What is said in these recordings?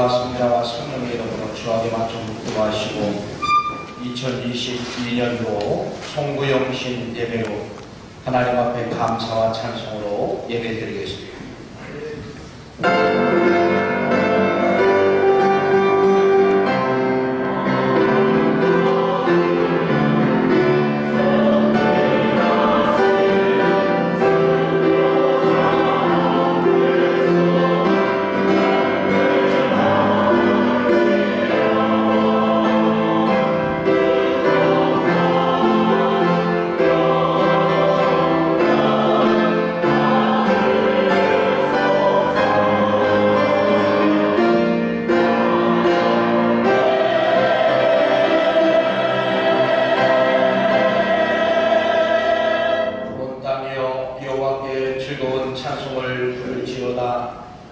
아버지와 성자와 성령의 이름으로 주하게 맞춰 묵도하시고 2022년도 송구영신 예배로 하나님 앞에 감사와 찬송으로 예배드리겠습니다.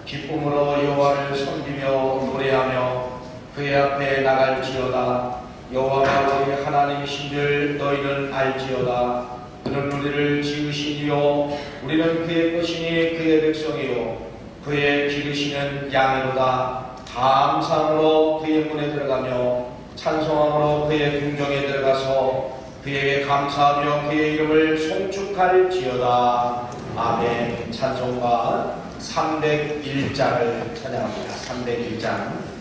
기쁨으로 여호와를 섬기며 노래하며 그의 앞에 나갈지어다. 여호와가 우리 하나님이신 줄 너희는 알지어다. 그는 우리를 지으시니요 우리는 그의 것이니 그의 백성이요 그의 기르시는 양이로다. 감사함으로 그의 문에 들어가며 찬송함으로 그의 궁정에 들어가서 그에게 감사하며 그의 이름을 송축할지어다. 아멘. 찬송가 301장을 찬양합니다. 301장.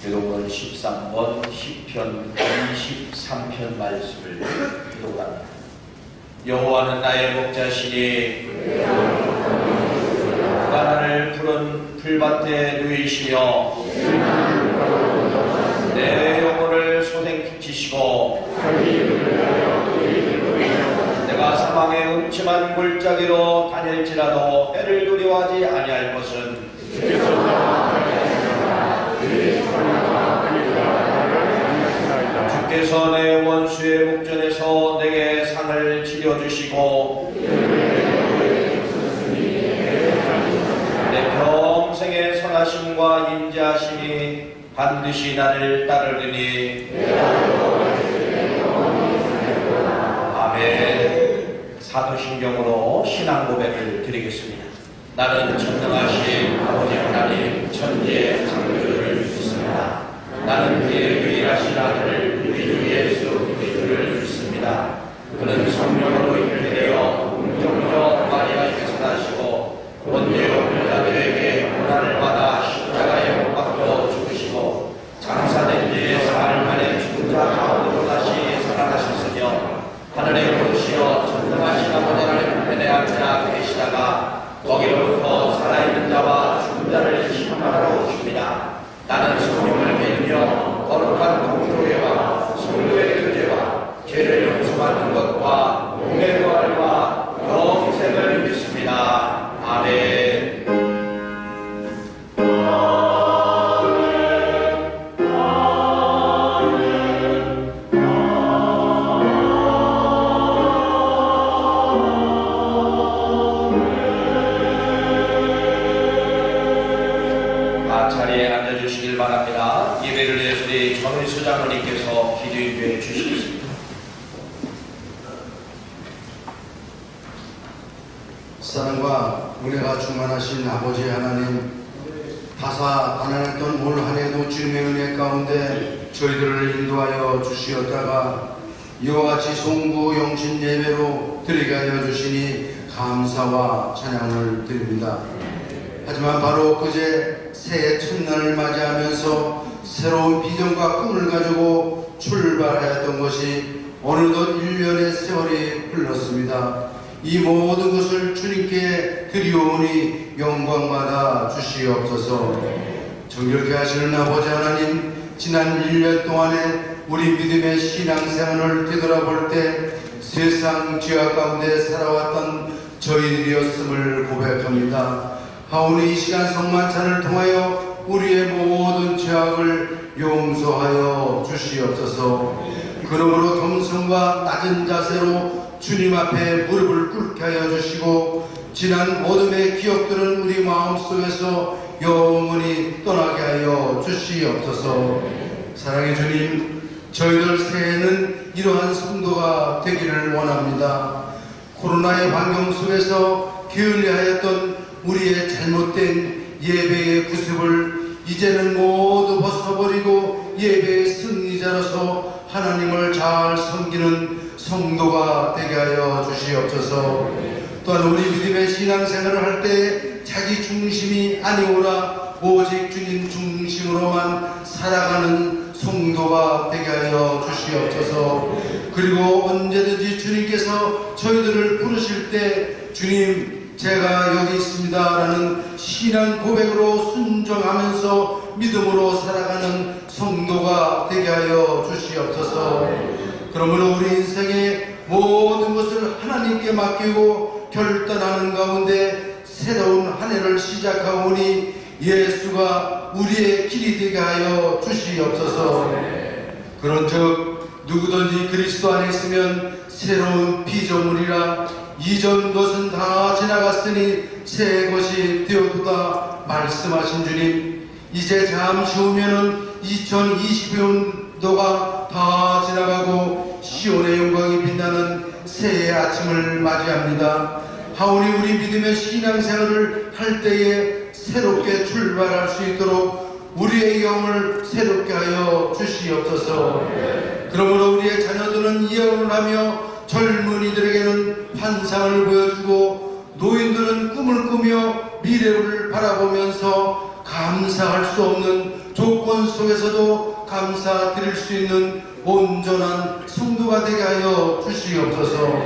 기록은 13번 10편 23편 말씀을 기록합니다. 여호와는 나의 목자시니 그가 나를 푸른 풀밭에 누이시며 내 영혼을 소생시키시고 내가 사망의 음침한 골짜기로 다닐지라도 해를 두려워하지 아니할 것은 주께서 내 원수의 목전에서 내게 상을 지려주시고 내 평생의 선하심과 인자하심이 반드시 나를 따르리니 아멘. 사도신경으로 신앙 고백을 드리겠습니다. 나는 전능하신 아버지 하나님 천지의 창조주를 믿습니다. 나는 그의 유일하신 아들 우리 주 예수 그리스도를 믿습니다. 그는 성령으로 전능하신 아버지 하나님 편에 앉아 계시다가 거기로부터 살아있는 자와 죽은 자를 심판하러 오십니다. 나는 성령을 믿으며 거룩한 공교회와 성도의 교제와 죄를 용서받는 것과 몸의 부활과 영생을 믿습니다. 아멘. 자리에 앉아주시길 바랍니다. 예배를 위해서 우리 전의 수장님께서 기도인도해 주시겠습니다. 사랑과 은혜가 충만하신 아버지 하나님, 다사다난했던 올 한해도 주님의 은혜 가운데 저희들을 인도하여 주시었다가 이와 같이 송구 영신 예배로 드리게 하여 주시니 감사와 찬양을 드립니다. 하지만 바로 그제 새해 첫날을 맞이하면서 새로운 비전과 꿈을 가지고 출발하였던 것이 어느덧 1년의 세월이 흘렀습니다. 이 모든 것을 주님께 드리오니 영광받아 주시옵소서. 정결케 하시는 아버지 하나님, 지난 1년 동안에 우리 믿음의 신앙생활을 되돌아볼 때 세상 죄악 가운데 살아왔던 저희들이었음을 고백합니다. 하오니 이 시간 성만찬을 통하여 우리의 모든 죄악을 용서하여 주시옵소서. 그러므로 겸손과 낮은 자세로 주님 앞에 무릎을 꿇게 하여 주시고 지난 어둠의 기억들은 우리 마음속에서 영원히 떠나게 하여 주시옵소서. 사랑의 주님, 저희들 새해에는 이러한 성도가 되기를 원합니다. 코로나의 환경 속에서 게을리하였던 우리의 잘못된 예배의 구습을 이제는 모두 벗어버리고 예배의 승리자로서 하나님을 잘 섬기는 성도가 되게 하여 주시옵소서. 또한 우리 믿음의 신앙생활을 할 때 자기 중심이 아니오라 오직 주님 중심으로만 살아가는 성도가 되게 하여 주시옵소서. 그리고 언제든지 주님께서 저희들을 부르실 때 주님 제가 여기 있습니다 라는 신앙 고백으로 순종하면서 믿음으로 살아가는 성도가 되게 하여 주시옵소서. 그러므로 우리 인생의 모든 것을 하나님께 맡기고 결단하는 가운데 새로운 한 해를 시작하오니 예수가 우리의 길이 되게 하여 주시옵소서. 그런즉 누구든지 그리스도 안에 있으면 새로운 피조물이라 이전 것은 다 지나갔으니 새 것이 되었도다 말씀하신 주님, 이제 잠시 후면은 2020년도가 다 지나가고 시온의 영광이 빛나는 새해 아침을 맞이합니다. 하오니 우리 믿음의 신앙생활을 할 때에 새롭게 출발할 수 있도록 우리의 영을 새롭게 하여 주시옵소서. 그러므로 우리의 자녀들은 예언을 하며 젊은이들에게는 환상을 보여주고 노인들은 꿈을 꾸며 미래를 바라보면서 감사할 수 없는 조건 속에서도 감사드릴 수 있는 온전한 성도가 되게 하여 주시옵소서.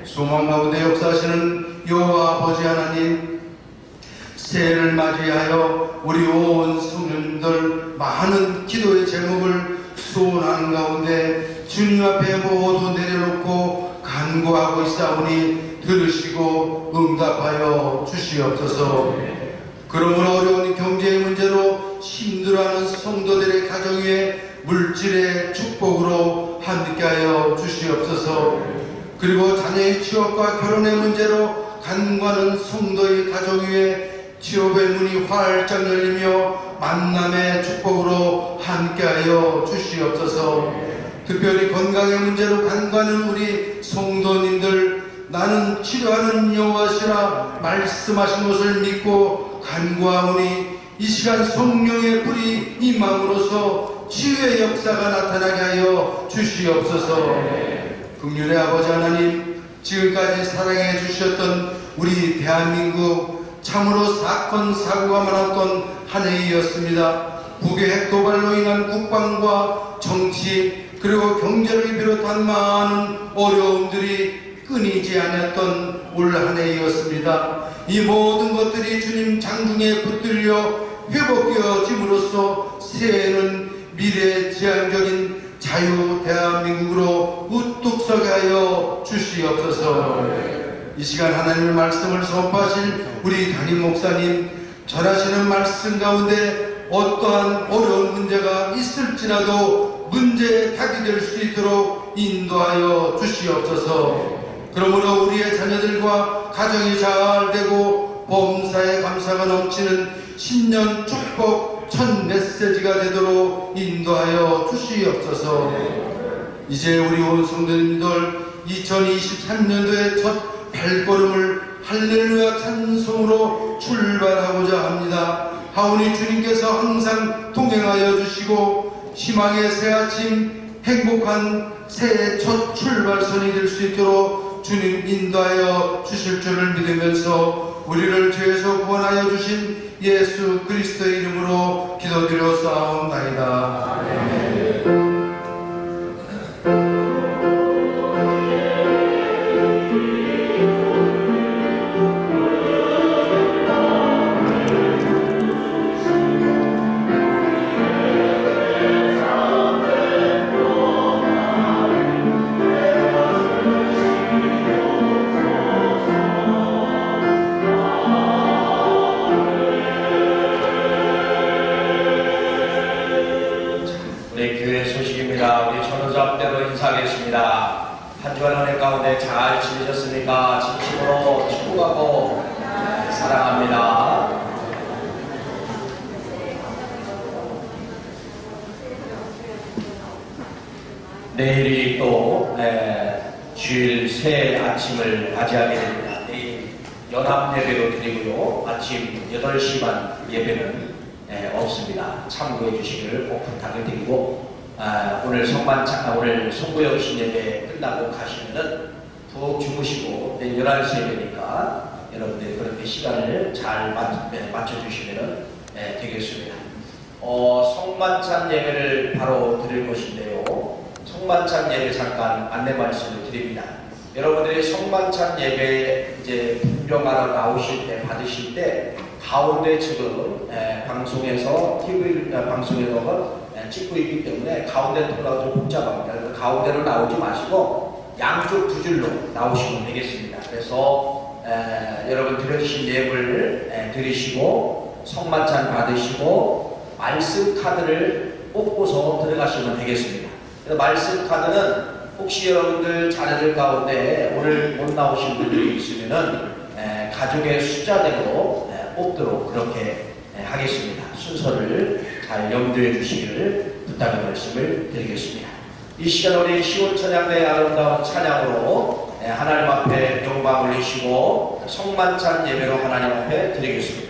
소망 가운데 역사하시는 여호와 아버지 하나님, 새해를 맞이하여 우리 온 성도님들 많은 기도의 제목을 소원하는 가운데 주님 앞에 모두 내려놓고 간구하고 있사오니 들으시고 응답하여 주시옵소서. 그러므로 어려운 경제의 문제로 힘들어하는 성도들의 가정 위에 물질의 축복으로 함께하여 주시옵소서. 그리고 자녀의 취업과 결혼의 문제로 간구하는 성도의 가정 위에 취업의 문이 활짝 열리며 만남의 축복으로 함께하여 주시옵소서. 특별히 건강의 문제로 간구하는 우리 성도님들, 나는 치료하는 여호와시라 말씀하신 것을 믿고 간구하오니 이 시간 성령의 불이 임함으로써 치유의 역사가 나타나게 하여 주시옵소서. 긍휼의 아버지 하나님, 지금까지 사랑해 주셨던 우리 대한민국 참으로 사건 사고가 많았던 한 해이었습니다. 북의 핵도발로 인한 국방과 정치 그리고 경제를 비롯한 많은 어려움들이 끊이지 않았던 올 한 해이었습니다. 이 모든 것들이 주님 장중에 붙들려 회복되어짐으로써 새해에는 미래지향적인 자유 대한민국으로 우뚝 서게 하여 주시옵소서. 이 시간 하나님의 말씀을 선포하실 우리 담임 목사님, 전하시는 말씀 가운데 어떠한 어려운 문제가 있을지라도 문제의 답이 될 수 있도록 인도하여 주시옵소서. 그러므로 우리의 자녀들과 가정이 잘 되고 범사에 감사가 넘치는 신년 축복 첫 메시지가 되도록 인도하여 주시옵소서. 이제 우리 온 성도님들 2023년도의 첫 발걸음을 할렐루야 찬송으로 출발하고자 합니다. 하오니 주님께서 항상 동행하여 주시고 희망의 새 아침, 행복한 새해 첫 출발선이 될 수 있도록 주님 인도하여 주실 줄을 믿으면서 우리를 죄에서 구원하여 주신 예수 그리스도의 이름으로 기도드려 싸움나이다. 아멘. 인사하겠습니다. 한 주간 은혜 가운데 잘 지내셨습니까? 진심으로 축복하고 사랑합니다. 내일이 또 주일 새 아침을 맞이하게 됩니다. 내일 연합 예배도 드리고요. 아침 8시 반 예배는 없습니다. 참고해 주시기를 꼭 부탁을 드리고 오늘 오늘 송구영신 예배 끝나고 가시면은 푹 주무시고 내일 11시 예배니까 여러분들이 그렇게 시간을 잘 맞춰주시면 되겠습니다. 성만찬 예배를 바로 드릴 것인데요. 성만찬 예배 잠깐 안내 말씀을 드립니다. 여러분들이 성만찬 예배 이제 분명하러 나오실 때 받으실 때 가운데 지금 방송에서 TV 방송에서 찍고 있기 때문에 가운데 통로가 좀 복잡합니다. 그래서 가운데로 나오지 마시고 양쪽 두 줄로 나오시면 되겠습니다. 그래서 여러분 드려주신 예물 드리시고 성만찬 받으시고 말씀 카드를 뽑고서 들어가시면 되겠습니다. 그래서 말씀 카드는 혹시 여러분들 자녀들 가운데 오늘 못 나오신 분들이 있으면은 가족의 숫자대로 뽑도록 그렇게 하겠습니다. 순서를 잘 염두해 주시기를 부탁의 말씀을 드리겠습니다. 이 시간 우리 시온천양대의 아름다운 찬양으로 하나님 앞에 영광 올리시고 성만찬 예배로 하나님 앞에 드리겠습니다.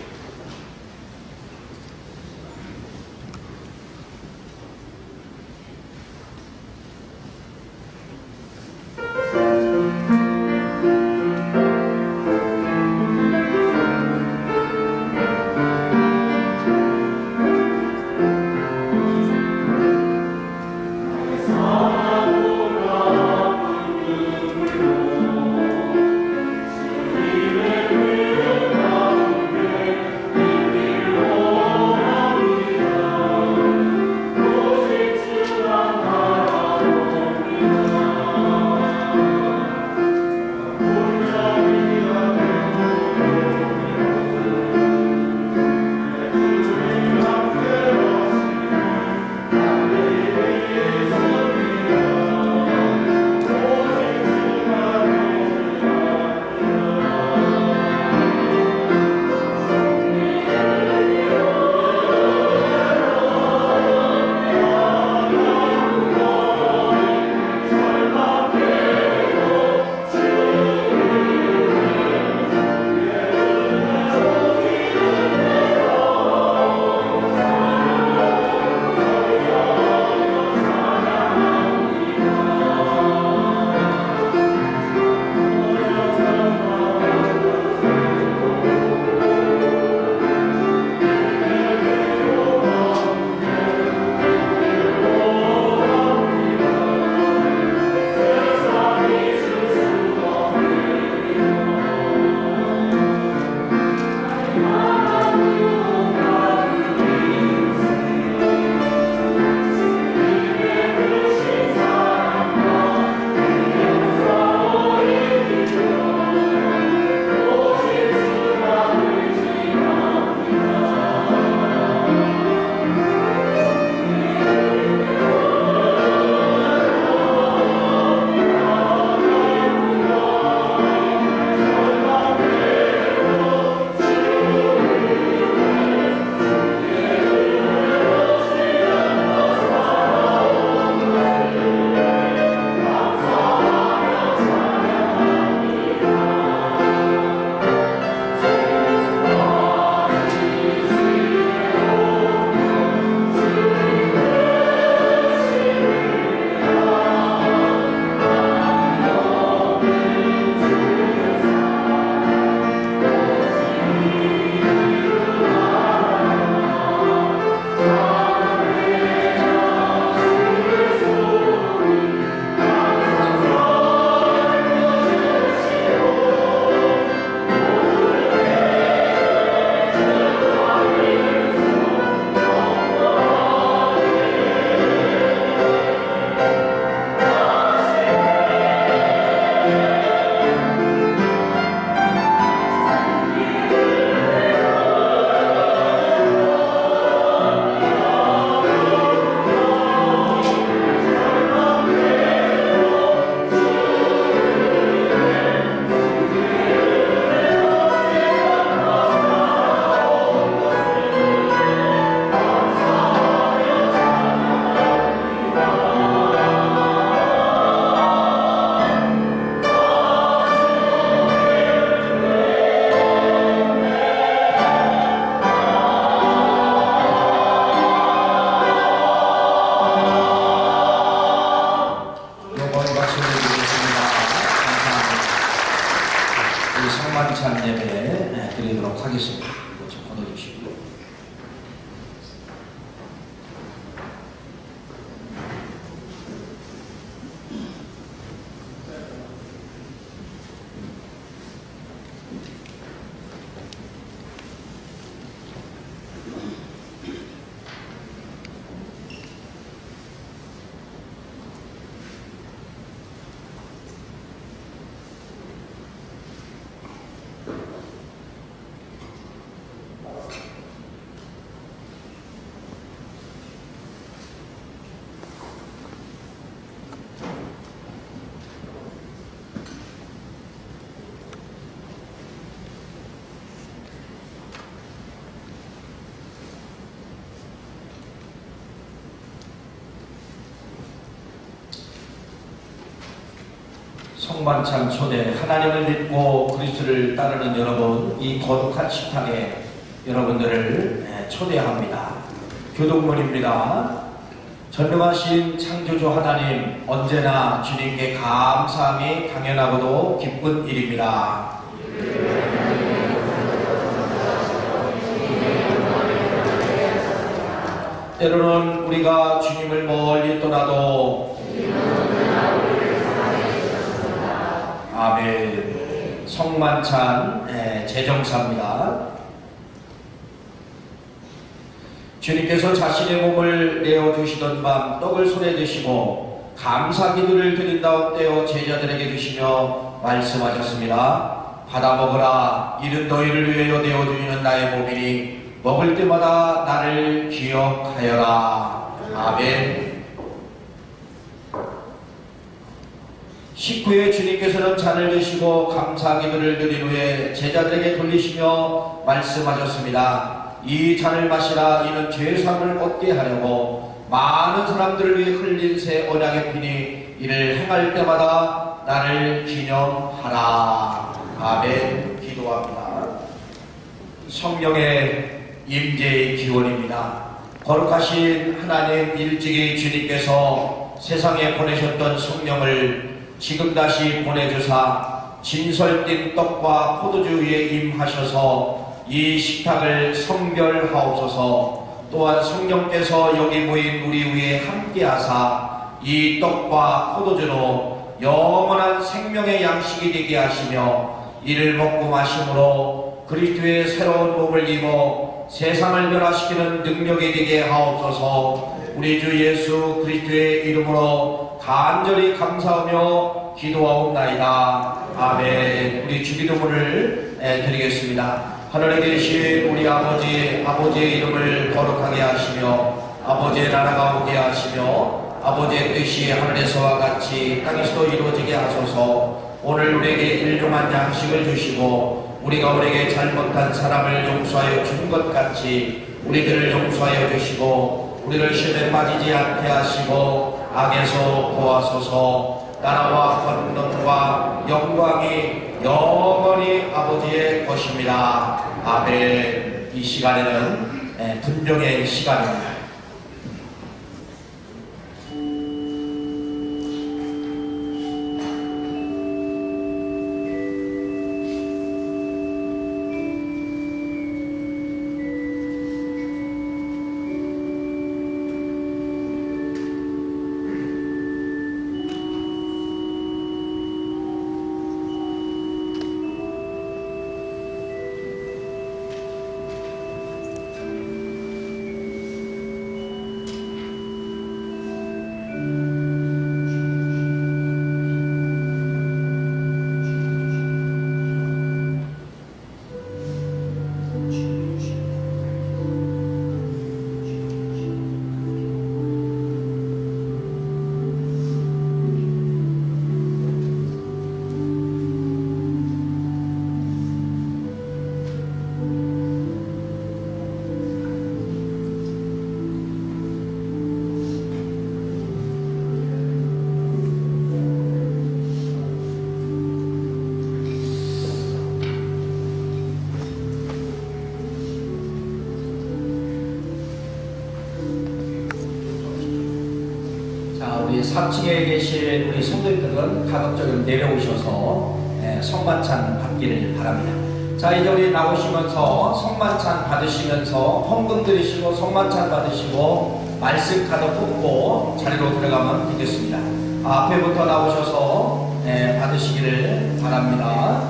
우리 성만찬 예배 드리도록 하겠습니다. 이것 좀 걷어주시고. 성만찬 초대 하나님을 믿고 그리스도를 따르는 여러분, 이 거룩한 식탁에 여러분들을 초대합니다. 교동문입니다. 전능하신 창조주 하나님, 언제나 주님께 감사함이 당연하고도 기쁜 일입니다. 때로는 우리가 주님을 멀리 떠나도 아멘. 성만찬 제정사입니다. 주님께서 자신의 몸을 내어주시던 밤 떡을 손에 드시고 감사 기도를 드린 다음 떼어 제자들에게 주시며 말씀하셨습니다. 받아 먹으라. 이는 너희를 위하여 내어주시는 나의 몸이니 먹을 때마다 나를 기억하여라. 아멘. 식후에 주님께서는 잔을 드시고 감사 기도를 드린 후에 제자들에게 돌리시며 말씀하셨습니다. 이 잔을 마시라. 이는 죄사함을 얻게 하려고 많은 사람들을 위해 흘린 새 언약의 피니 이를 행할 때마다 나를 기념하라. 아멘. 기도합니다. 성령의 임재의 기원입니다. 거룩하신 하나님 일찍이 주님께서 세상에 보내셨던 성령을 지금 다시 보내주사 진설된 떡과 포도주 위에 임하셔서 이 식탁을 성별하옵소서. 또한 성령께서 여기 모인 우리 위에 함께하사 이 떡과 포도주로 영원한 생명의 양식이 되게 하시며 이를 먹고 마심으로 그리스도의 새로운 몸을 입어 세상을 변화시키는 능력이 되게 하옵소서. 우리 주 예수 그리스도의 이름으로 간절히 감사하며 기도하옵나이다. 아멘. 우리 주기도문을 드리겠습니다. 하늘에 계신 우리 아버지의 이름을 거룩하게 하시며 아버지의 나라가 오게 하시며 아버지의 뜻이 하늘에서와 같이 땅에서도 이루어지게 하소서. 오늘 우리에게 일용한 양식을 주시고 우리가 우리에게 잘못한 사람을 용서하여 준 것 같이 우리들을 용서하여 주시고 우리를 시험에 빠지지 않게 하시고 악에서 구하소서. 나라와 권능과 영광이 영원히 아버지의 것입니다. 아멘. 이 시간에는 분명의 시간입니다. 우리 3층에 계신 우리 성도님들은 가급적이면 내려오셔서 성만찬 받기를 바랍니다. 자, 이제 우리 나오시면서 성만찬 받으시면서 헌금 드리시고 성만찬 받으시고 말씀 카드 뽑고 자리로 들어가면 되겠습니다. 앞에부터 나오셔서 받으시기를 바랍니다.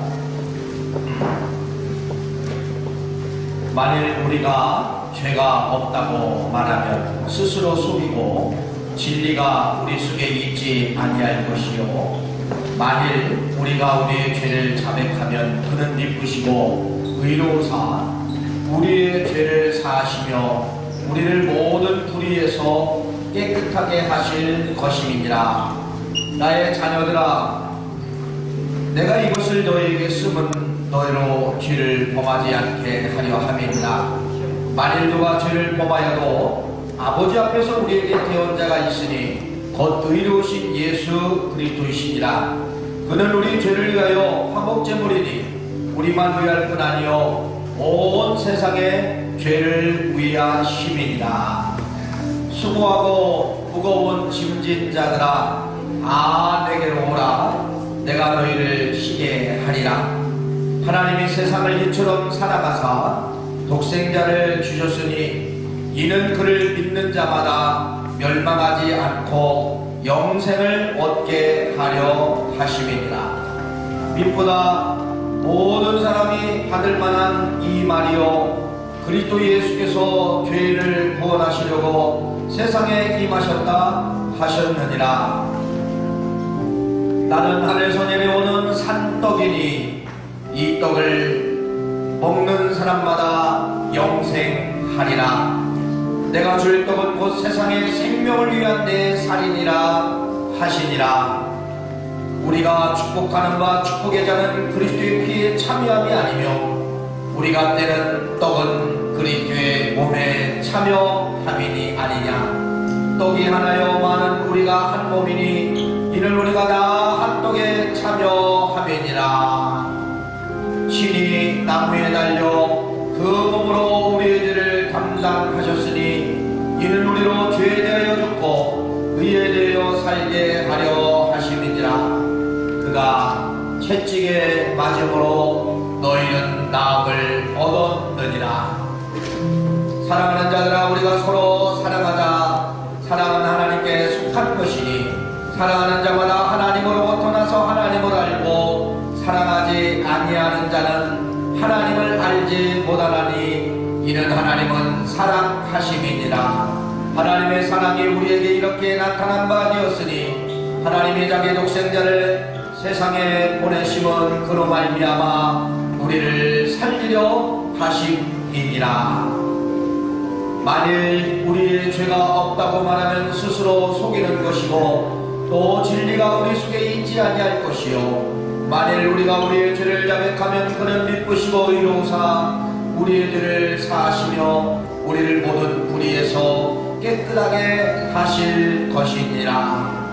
만일 우리가 죄가 없다고 말하면 스스로 속이고 진리가 우리 속에 있지 아니할 것이요, 만일 우리가 우리의 죄를 자백하면 그는 미쁘시고 의로우사 우리의 죄를 사하시며 우리를 모든 불의에서 깨끗하게 하실 것임이니라. 나의 자녀들아, 내가 이것을 너희에게 쓰면 너희로 죄를 범하지 않게 하려 함이니라. 만일 누가 죄를 범하여도 아버지 앞에서 우리에게 대언자가 있으니 곧 의로우신 예수 그리스도이시니라. 그는 우리 죄를 위하여 화목제물이니 우리만 위할 뿐 아니요 온 세상의 죄를 위하심이니라. 수고하고 무거운 짐진 자들아, 내게로 오라. 내가 너희를 쉬게 하리라. 하나님이 세상을 이처럼 사랑하사 독생자를 주셨으니 이는 그를 믿는 자마다 멸망하지 않고 영생을 얻게 하려 하심이니라. 빛보다 모든 사람이 받을 만한 이 말이요, 그리스도 예수께서 죄를 구원하시려고 세상에 임하셨다 하셨느니라. 나는 하늘에서 내려오는 산떡이니 이 떡을 먹는 사람마다 영생하리라. 내가 줄 떡은 곧 세상의 생명을 위한 내 살이니라 하시니라. 우리가 축복하는 바 축복의 자는 그리스도의 피에 참여함이 아니며 우리가 떼는 떡은 그리스도의 몸에 참여함이니 아니냐. 떡이 하나여 많은 우리가 한 몸이니 이는 우리가 다 한 떡에 참여함이니라. 신이 나무에 달려 그 몸으로 우리의 죄를 담당하셨으니 이는 우리로 죄에 대하여 죽고 의에 대하여 살게 하려 하심이니라. 그가 채찍에 맞음으로 너희는 나음을 얻었느니라. 사랑하는 자들아, 우리가 서로 사랑하자. 사랑은 하나님께 속한 것이니 사랑하는 자마다 하나님으로부터 나서 하나님을 알고 사랑하지 아니하는 자는 하나님을 알지 못하나니 이는 하나님은 사랑하심이니라. 하나님의 사랑이 우리에게 이렇게 나타난 바 되었으니 하나님의 자기 독생자를 세상에 보내심은 그로 말미암아 우리를 살리려 하심이니라. 만일 우리의 죄가 없다고 말하면 스스로 속이는 것이고 또 진리가 우리 속에 있지 아니할 것이요, 만일 우리가 우리의 죄를 자백하면 그는 미쁘시고 의로우사 우리의 죄를 사하시며 우리를 모든 불의에서 깨끗하게 하실 것이니라.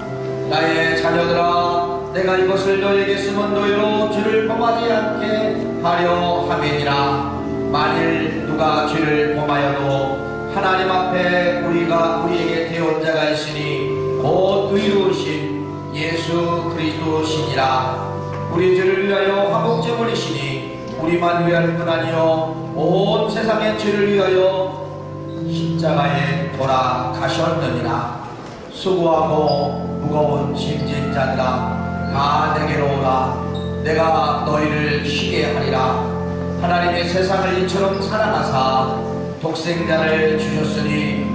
나의 자녀들아, 내가 이것을 너에게 쓰면 너희로 죄를 범하지 않게 하려 함이니라. 만일 누가 죄를 범하여도 하나님 앞에 우리에게 대언자가 있으니 곧 의로우신 예수 그리스도시니라. 우리 죄를 위하여 화목제물이시니 우리만 위할 뿐 아니요 온 세상의 죄를 위하여 십자가에 돌아가셨느니라. 수고하고 무거운 짐진 자들아, 내게로 오라. 내가 너희를 쉬게 하리라. 하나님의 세상을 이처럼 사랑하사 독생자를 주셨으니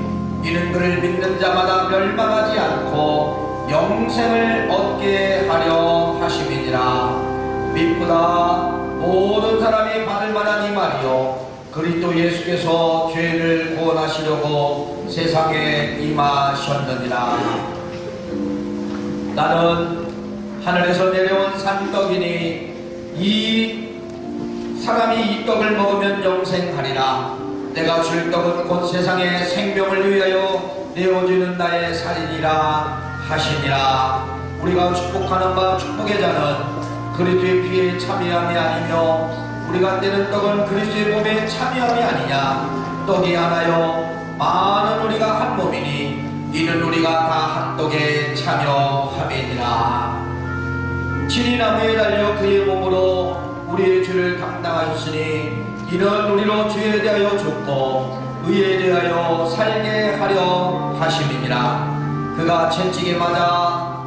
이는 그를 믿는 자마다 멸망하지 않고 영생을 얻게 하려 하심이니라. 빛보다 모든 사람이 받을 만한 이 말이요, 그리스도 예수께서 죄를 구원하시려고 세상에 임하셨느니라. 나는 하늘에서 내려온 산떡이니 이 사람이 이 떡을 먹으면 영생하리라. 내가 줄 떡은 곧 세상의 생명을 위하여 내어주는 나의 살이니라 하시니라. 우리가 축복하는 바 축복의 자는 그리스도의 피에 참여함이 아니며 우리가 떼는 떡은 그리스도의 몸에 참여함이 아니냐. 떡이 하나요 많은 우리가 한 몸이니 이는 우리가 다 한 떡에 참여함이니라. 친히 나무에 달려 그의 몸으로 우리의 죄를 감당하셨으니 이는 우리로 죄에 대하여 죽고 의에 대하여 살게 하려 하심이니라. 그가 채찍에 맞아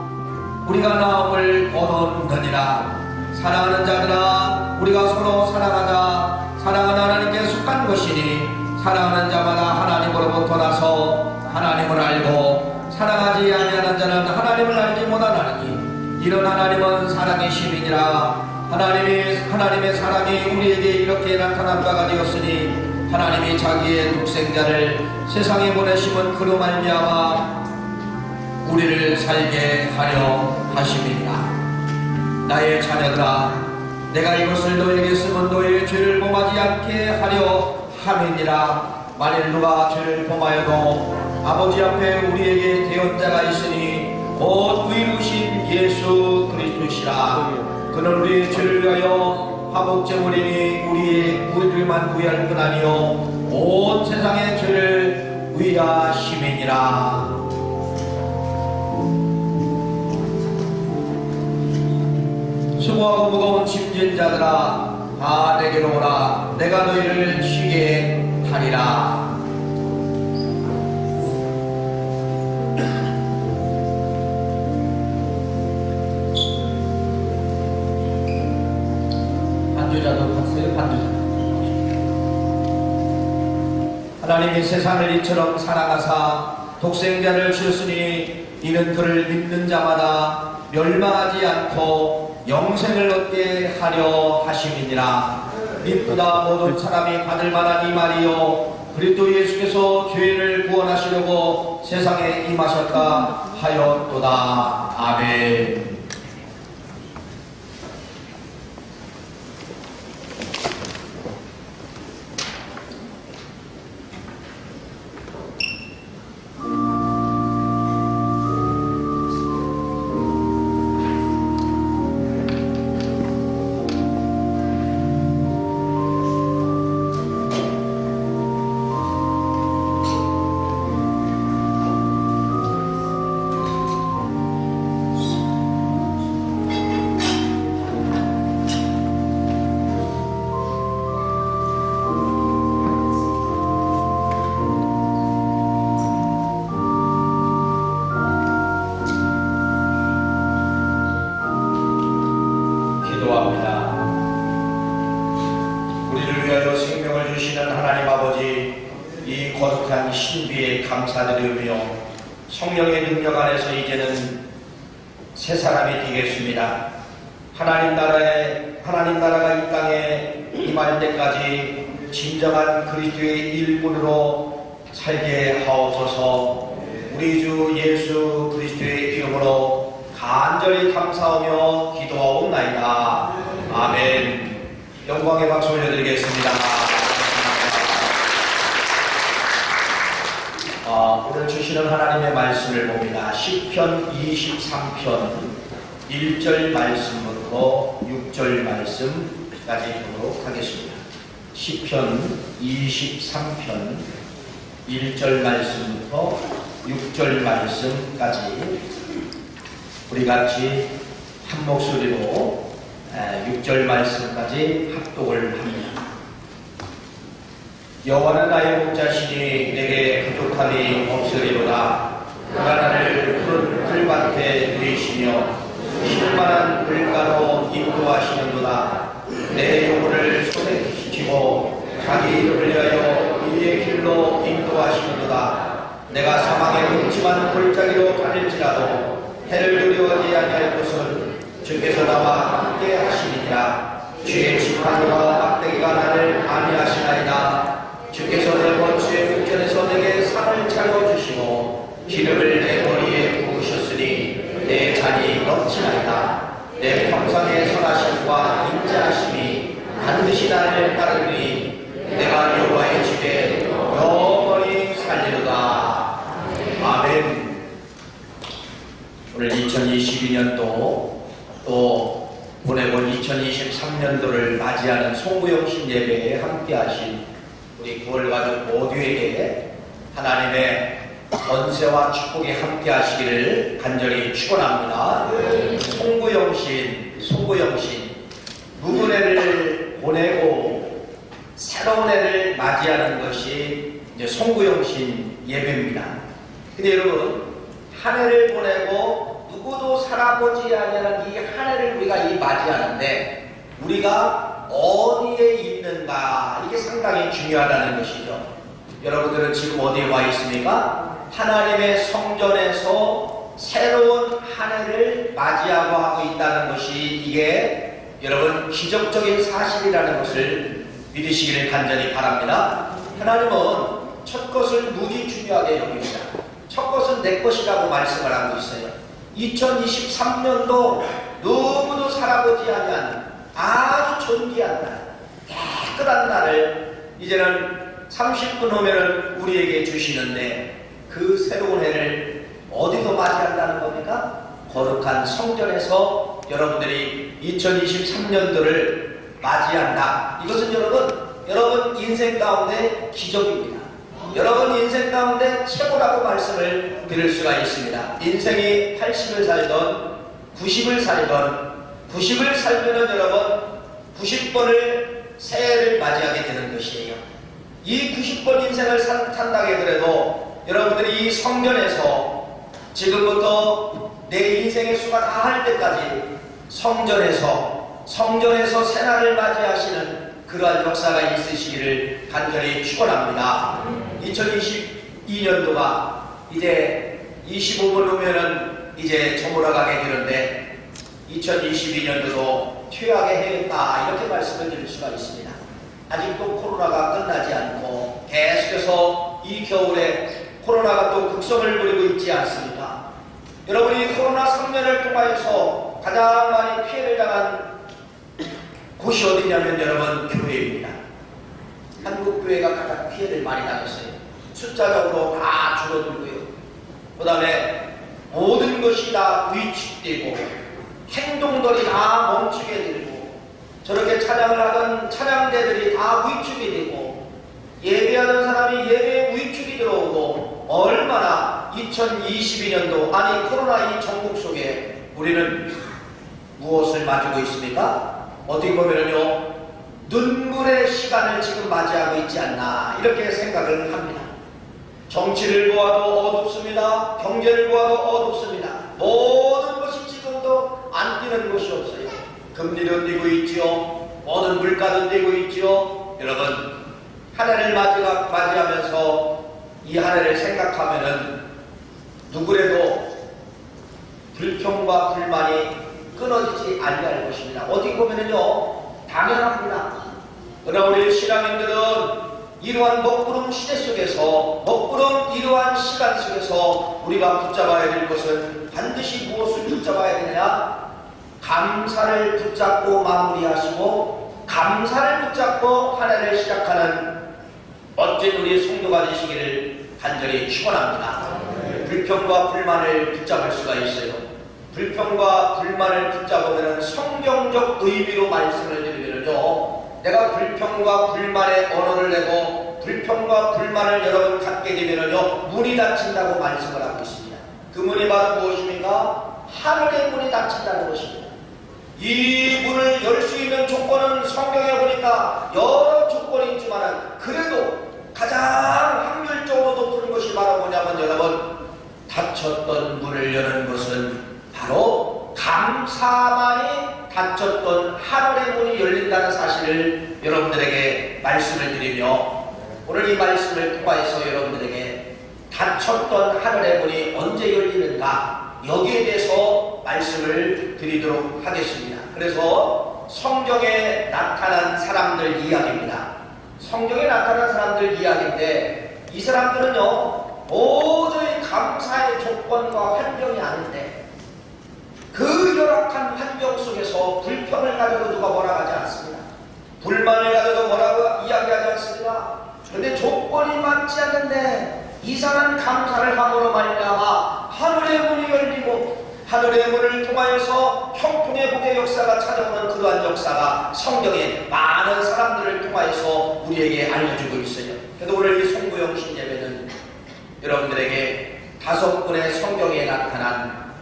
우리가 나음을 얻었느니라. 사랑하는 자들아, 우리가 서로 사랑하자. 사랑은 하나님께 속한 것이니 사랑하는 자마다 하나님으로부터 나서 하나님을 알고 사랑하지 아니하는 자는 하나님을 알지 못하나니 이런 하나님은 사랑의 심이니라. 하나님의 사랑이 우리에게 이렇게 나타난 바가 되었으니 하나님이 자기의 독생자를 세상에 보내심은 그로 말미암아 우리를 살게 하려 하심이니라. 나의 자녀들아, 내가 이것을 너에게 쓰면 너의 죄를 범하지 않게 하려 함이니라. 만일 누가 죄를 범하여도 아버지 앞에 우리에게 대언자가 있으니 곧 의로우신 예수 그리스도시라. 그는 우리의 죄를 위하여 화목제물이니 우리만 위할 뿐 아니요 온 세상의 죄를 위하심이니라. 수고하고 무거운 짐진 자들아, 다 내게로 오라. 내가 너희를 쉬게 하리라. 반주자도 봤어요? 반주자. 하나님이 세상을 이처럼 사랑하사 독생자를 주셨으니 이는 그를 믿는 자마다 멸망하지 않고 영생을 얻게 하려 하심이니라. 믿보다 모든 사람이 받을 만한 이 말이요 그리스도 예수께서 죄를 구원하시려고 세상에 임하셨다 하였도다. 아멘. 우리를 위하여 생명을 주시는 하나님 아버지, 이 거룩한 신비에 감사드리며 성령의 능력 안에서 이제는 새 사람이 되겠습니다. 하나님 나라가 이 땅에 임할 때까지 진정한 그리스도의 일꾼으로 살게 하옵소서. 우리 주 예수 그리스도의 이름으로 간절히 감사하며 기도하옵나이다. 아멘. 영광의 박수 올려드리겠습니다. 오늘 주시는 하나님의 말씀을 봅니다. 시편 23편 1절 말씀부터 6절 말씀까지 보도록 하겠습니다. 시편 23편 1절 말씀부터 6절 말씀까지 우리 같이 한 목소리로 6절 말씀까지 합독을 합니다. 여호와는 나의 목자시니 내게 부족함이 없으리로다. 그가 나를 푸른 풀밭에 누이시며 쉴만한 물가로 인도하시는도다. 내 영혼을 소생시키고 자기 이름을 위하여 의의 길로 인도하시는도다. 내가 사망의 음침한 골짜기로 다닐지라도 해를 두려워하지 아니할 것은 주께서 나와 함께 하시니라. 주의 지팡이와 막대기가 나를 안위하시나이다. 주께서 내 원수의 국전에서 내게 상을 차려주시고 기름을 내 머리에 부으셨으니 내 잔이 넘치나이다. 내 평상의 선하심과 인자하심이 반드시 나를 따르니 내가 여호와의 집에 영원히 살리로다. 아멘. 오늘 2022년도 또 보내본 2023년도를 맞이하는 송구영신 예배에 함께하신 우리 구월가족 모두에게 하나님의 건세와 축복이 함께 하시기를 간절히 축원합니다. 송구영신 묵은 보내고 새로운 해를 맞이하는 것이 이제 송구영신 예배입니다. 근데 여러분, 한 해를 보내고 누구도 살아보지 않는 이 한 해를 우리가 맞이하는데 우리가 어디에 있는가, 이게 상당히 중요하다는 것이죠. 여러분들은 지금 어디에 와 있습니까? 하나님의 성전에서 새로운 한 해를 맞이하고 하고 있다는 것이, 이게 여러분 기적적인 사실이라는 것을 믿으시기를 간절히 바랍니다. 하나님은 첫 것을 무지 중요하게 여깁니다. 첫 것은 내 것이라고 말씀을 하고 있어요. 2023년도 누구도 살아보지 않은 아주 존귀한 날, 깨끗한 날을 이제는 30분 후면은 우리에게 주시는데, 그 새로운 해를 어디서 맞이한다는 겁니까? 거룩한 성전에서 여러분들이 2023년도를 맞이한다. 이것은 여러분 인생 가운데 기적입니다. 여러분 인생 가운데 최고라고 말씀을 드릴 수가 있습니다. 인생이 80을 살던 90을 살던 90을 살면은 여러분 90번을 새해를 맞이하게 되는 것이에요. 이 90번 인생을 산다고 해도 여러분들이 이 성전에서 지금부터 내 인생의 수가 다 할 때까지 성전에서 새날을 맞이하시는 그러한 역사가 있으시기를 간절히 축원합니다. 2022년도가 이제 25분 후면은 이제 저물어가게 되는데 2022년도도 퇴하게 해야겠다, 이렇게 말씀을 드릴 수가 있습니다. 아직도 코로나가 끝나지 않고 계속해서 이 겨울에 코로나가 또 극성을 부리고 있지 않습니까? 여러분이 코로나 3년을 통하여서 가장 많이 피해를 당한 곳이 어디냐면 여러분 교회입니다. 한국교회가 가장 피해를 많이 당했어요. 숫자적으로 다 줄어들고요. 그 다음에 모든 것이 다 위축되고 행동들이 다 멈추게 되고, 저렇게 찬양을 하던 찬양대들이 다 위축이 되고, 예배하는 사람이 예배에 위축이 들어오고, 얼마나 2022년도 아니 코로나 이 전국 속에 우리는 무엇을 맞이고 있습니까? 어떻게 보면요, 눈물의 시간을 지금 맞이하고 있지 않나, 이렇게 생각을 합니다. 정치를 보아도 어둡습니다. 경제를 보아도 어둡습니다. 모든 것이 지금도 안 뛰는 것이 없어요. 금리도 뛰고 있지요. 모든 물가도 뛰고 있지요. 여러분, 한 해를 맞이하면서 이 한 해를 생각하면은 누구라도 불평과 불만이 끊어지지 아니할 것입니다. 어떻게 보면은요, 당연합니다. 그러나 우리 신앙인들은 이러한 먹구름 시대 속에서, 먹구름 이러한 시간 속에서 우리가 붙잡아야 될 것은 반드시 무엇을 붙잡아야 되느냐? 감사를 붙잡고 마무리하시고, 감사를 붙잡고 한 해를 시작하는 멋진 우리 성도가 되시기를 간절히 축원합니다. 불평과 불만을 붙잡을 수가 있어요. 불평과 불만을 붙잡으면 성경적 의미로 말씀을 드리면요, 내가 불평과 불만의 언어를 내고 불평과 불만을 여러분 갖게 되면요, 문이 닫힌다고 말씀을 하고 있습니다. 그 문이 바로 무엇입니까? 하늘의 문이 닫힌다는 것입니다. 이 문을 열 수 있는 조건은 성경에 보니까 여러 조건이 있지만, 그래도 가장 확률적으로 높은 것이 바로 뭐냐면 여러분, 닫혔던 문을 여는 것은 바로 감사만이 닫혔던 하늘의 문이 열린다는 사실을 여러분들에게 말씀을 드리며, 오늘 이 말씀을 통해서 여러분들에게 닫혔던 하늘의 문이 언제 열리는가, 여기에 대해서 말씀을 드리도록 하겠습니다. 그래서 성경에 나타난 사람들 이야기입니다. 성경에 나타난 사람들 이야기인데, 이 사람들은요, 모두의 감사의 조건과 환경이 아닌데, 그 열악한 환경 속에서 불평을 가지고 누가 뭐라 하지 않습니다. 불만을 가지고 뭐라고 이야기하지 않습니다. 그런데 조건이 맞지 않는데 이상한 감사를 함으로 말미암아 하늘의 문이 열리고, 하늘의 문을 통하여서 형통의 복의 역사가 찾아오는 그러한 역사가 성경에 많은 사람들을 통하여서 우리에게 알려주고 있어요. 그래서 오늘 이 송구영신 예배는 여러분들에게 5번의 성경에 나타난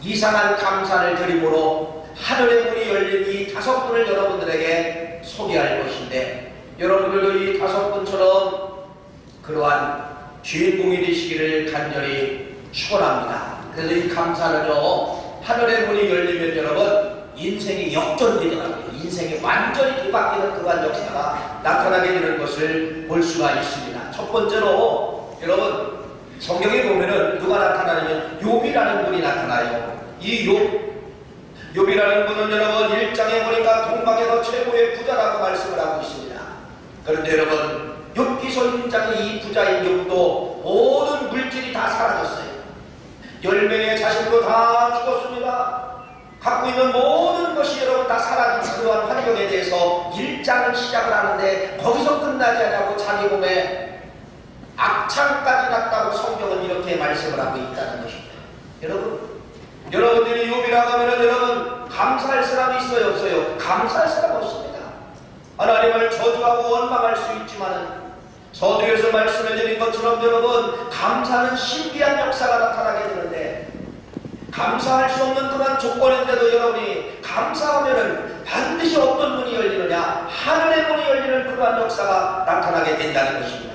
이상한 감사를 드림으로 하늘의 문이 열린 이 5분을 여러분들에게 소개할 것인데, 여러분들도 이 5분처럼 그러한 주인공이 되시기를 간절히 축원합니다. 그래서 이 감사는요, 하늘의 문이 열리면 여러분 인생이 역전되더라고요. 인생이 완전히 뒤바뀌는 그러한 역사가 나타나게 되는 것을 볼 수가 있습니다. 첫 번째로 여러분 성경에 보면은 누가 나타나냐면 욥이라는 분이 나타나요. 이 욥이라는 분은 여러분 1장에 보니까 동방에서 최고의 부자라고 말씀을 하고 있습니다. 그런데 여러분 욥기서 1장의 이 부자인 욥도 모든 물질이 다 사라졌어요. 10명의 자식도 다 죽었습니다. 갖고 있는 모든 것이 여러분 다 사라진 그러한 환경에 대해서 1장을 시작을 하는데 거기서 끝나지 않냐고 자기 몸에 악창까지 났다고 성경은 이렇게 말씀을 하고 있다는 것입니다. 여러분들이 욥이라고 하면 여러분 감사할 사람이 있어요, 없어요? 감사할 사람 없습니다. 하나님을 저주하고 원망할 수 있지만은 서두에서 말씀을 드린 것처럼 여러분 감사는 신비한 역사가 나타나게 되는데, 감사할 수 없는 그런 조건인데도 여러분이 감사하면은 반드시 어떤 문이 열리느냐, 하늘의 문이 열리는 그러한 역사가 나타나게 된다는 것입니다.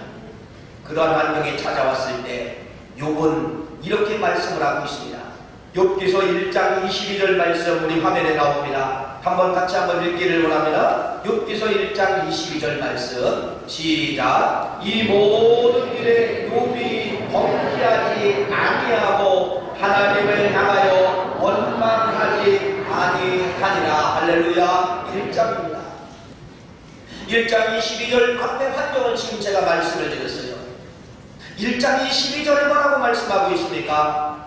그러한 환경이 찾아왔을 때 욥은 이렇게 말씀을 하고 있습니다. 욥기서 1장 22절 말씀 우리 화면에 나옵니다. 같이 한번 읽기를 원합니다. 욥기서 1장 22절 말씀 시작. 이 모든 일에 욥이 범죄하지 아니하고 하나님을 향하여 원망하지 아니하니라. 할렐루야. 1장입니다. 1장 22절 앞에 환경을 지금 제가 말씀을 드렸어요. 1장 22절에 뭐라고 말씀하고 있습니까?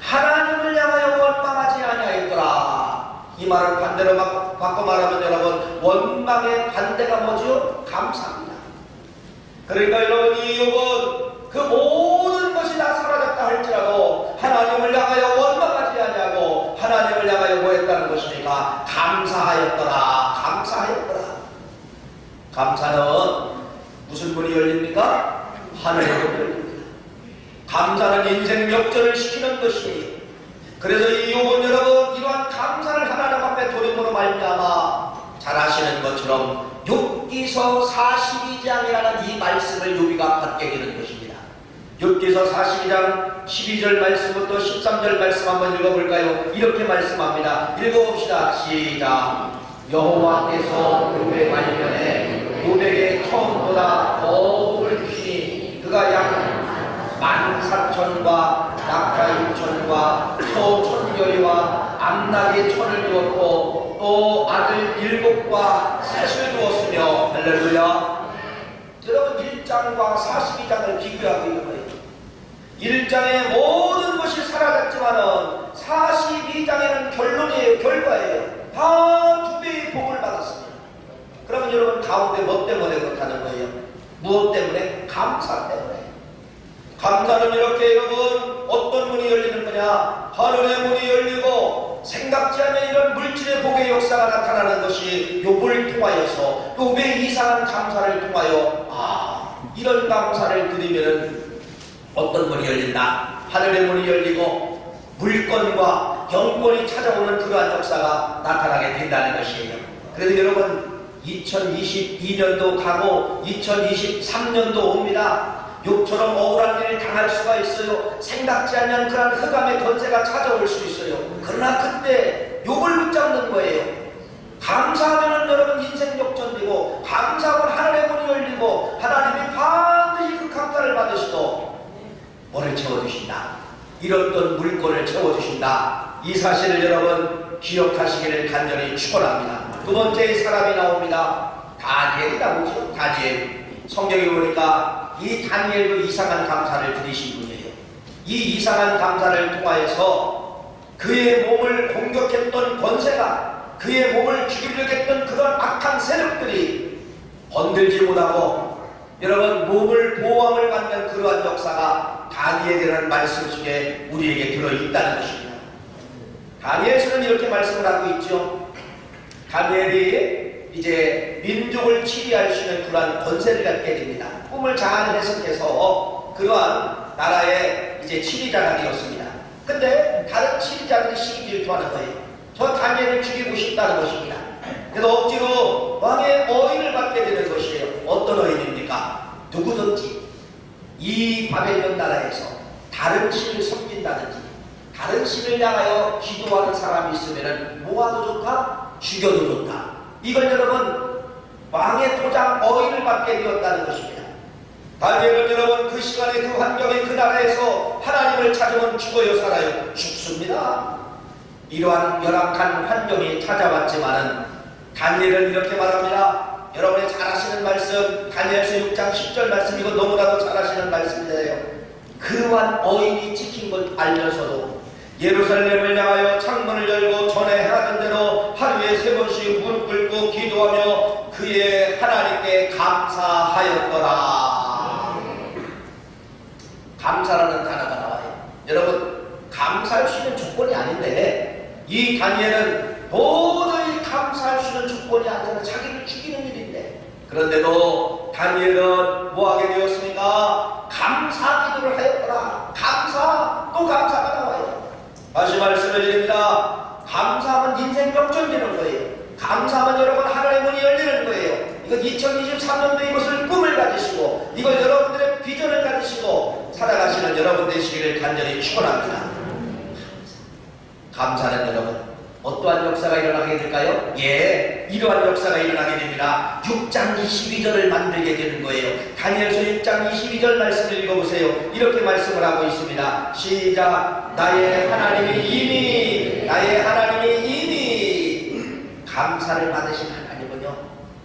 하나님을 향하여 원망하지 아니하였더라. 이 말을 반대로 바꿔 말하면 여러분 원망의 반대가 뭐죠? 감사합니다. 그러니까 여러분 이 욥은 그 모든 것이 다 사라졌다 할지라도 하나님을 향하여 원망하지 아니하고 하나님을 향하여 뭐 했다는 것입니까? 감사하였더라. 감사하였더라. 감사는 무슨 문이 열립니까? 하늘의 문이 열립니다. 감사는 인생 역전을 시키는 것이, 그래서 이 욥은 여러분 이러한 감사를 하나님 앞에 돌림으로 말미암아 잘 아시는 것처럼 욥기서 42장이라는 이 말씀을 욥이가 받게 되는 것입니다. 욥기서 42장 12절 말씀부터 13절 말씀 한번 읽어볼까요? 이렇게 말씀합니다. 읽어봅시다. 시작. 여호와께서 욥의 말년에 욥에게 처음보다 더 복을 주시니 그가 약 14,000과 낙타 6,000과 소 1,000여리와 암나귀 1,000을 두었고 또 아들 7과 셋을 두었으며. 할렐루야. 여러분 1장과 42장을 비교하고 있는 거예요. 1장에 모든 것이 사라졌지만은 42장에는 결론이에요. 결과예요. 다 2배의 복을 받았습니다. 그러면 여러분 가운데 뭐 때문에 그렇다는 거예요? 무엇 때문에? 감사 때문에. 감사는 이렇게 여러분 어떤 문이 열리는 거냐? 하늘의 문이 열리고 생각지 않은 이런 물질의 복의 역사가 나타나는 것이 욥을 통하여서 욥의 이상한 감사를 통하여 이런 감사를 드리면 어떤 문이 열린다? 하늘의 문이 열리고 물권과 영권이 찾아오는 그러한 역사가 나타나게 된다는 것이에요. 그래서 여러분 2022년도 가고 2023년도 옵니다. 욥처럼 억울한 일을 당할 수가 있어요. 생각지 않는 그런 흑암의 권세가 찾아올 수 있어요. 그러나 그때 욥을 붙잡는 거예요. 감사하면 여러분 인생 역전되고, 감사하면 하늘의 문이 열리고 하나님이 반드시 그 감사를 받으시고 뭐를 채워주신다? 잃었던 물건을 채워주신다. 이 사실을 여러분 기억하시기를 간절히 축원합니다. 두 번째 사람이 나옵니다. 다니엘이 나오죠. 다니엘. 성경에 보니까 이 다니엘도 이상한 감사를 드리신 분이에요. 이 이상한 감사를 통하여서 그의 몸을 공격했던 권세가, 그의 몸을 죽이려고 했던 그런 악한 세력들이 건들지 못하고 여러분 몸을 보호함을 받는 그러한 역사가 다니엘이라는 말씀 속에 우리에게 들어있다는 것입니다. 다니엘서는 이렇게 말씀을 하고 있죠. 다니엘이 이제 민족을 치리할 수 있는 그러한 권세를 갖게 됩니다. 꿈을 잘 해석해서 그러한 나라의 이제 치리자가 되었습니다. 근데 다른 치리자들이 시기 질투하는 거예요. 저 다니엘을 죽이고 싶다는 것입니다. 그래서 억지로 왕의 어인을 받게 되는 것이에요. 어떤 어인입니까? 누구든지 이 바벨론 나라에서 다른 신을 섬긴다든지 다른 신을 향하여 기도하는 사람이 있으면 모아도 좋다, 죽여도 좋다. 이걸 여러분 왕의 도장 어인을 받게 되었다는 것입니다. 다니엘은 여러분 그 시간에 그 환경에 그 나라에서 하나님을 찾으면 죽어요 살아요? 죽습니다. 이러한 열악한 환경이 찾아왔지만은 다니엘은 이렇게 말합니다. 여러분이 잘 아시는 말씀 다니엘서 6장 10절 말씀 이거 너무나도 잘 아시는 말씀이에요. 그러한 어인이 지킨 걸 알면서도 예루살렘을 향하여 창문을 열고 전에 하던 대로 하루에 3번씩 무릎 꿇고 기도하며 그의 하나님께 감사하였더라. 감사라는 단어가 나와요. 여러분 감사할 수 있는 조건이 아닌데 이 다니엘은 도저히 감사할 수 있는 조건이 아니라 자기를 죽이는 일인데 그런데도 다니엘은 뭐하게 되었습니까? 감사 기도를 하였더라. 감사 또 감사가 나와요. 다시 말씀을 드립니다. 감사하면 인생 역전되는 거예요. 감사하면 여러분 하늘의 문이 열리는 거예요. 이건 2023년도에 이것을 꿈을 가지시고 이걸 여러분들의 비전을 가지시고 살아가시는 여러분 되시기를 간절히 축원합니다. 감사는 여러분 어떠한 역사가 일어나게 될까요? 예, 이러한 역사가 일어나게 됩니다. 6장 22절을 만들게 되는 거예요. 다니엘서 6장 22절 말씀을 읽어보세요. 이렇게 말씀을 하고 있습니다. 시작. 나의 하나님이 이미 감사를 받으신 하나님은요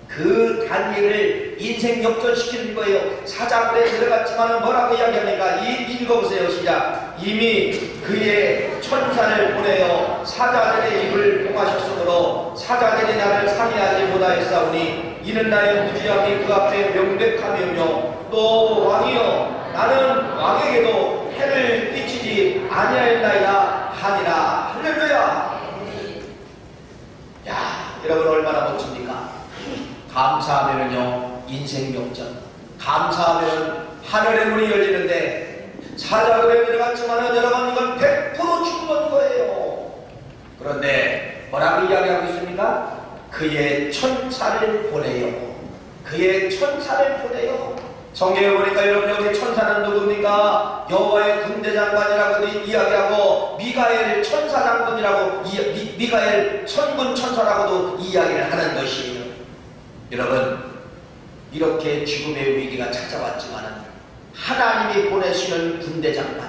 그 다니엘을 인생 역전시키는 거예요. 사자굴에 들어갔지만 뭐라고 이야기합니까? 읽어보세요. 시작. 이미 그의 천사를 보내어 사자들의 입을 봉하셨으므로 사자들이 나를 상의하지 못하였사오니 이는 나의 무지함이 그 앞에 명백함이며 또 왕이여 나는 왕에게도 해를 끼치지 아니하였나이다 하니라. 할렐루야. 야, 여러분 얼마나 멋집니까? 감사하면은요 인생 역전. 감사하면 하늘의 문이 열리는데 사자굴에 들어갔지만은 여러분 이건 100% 죽은 거예요. 그런데 뭐라고 이야기하고 있습니까? 그의 천사를 보내요. 그의 천사를 보내요. 성경에 보니까 여러분 여기 천사는 누굽니까? 여호와의 군대 장관이라고도 이야기하고 미가엘 천사 장군이라고 미가엘 천군 천사라고도 이야기를 하는 것이에요. 여러분 이렇게 죽음의 위기가 찾아왔지만은 하나님이 보내시는 군대 장관,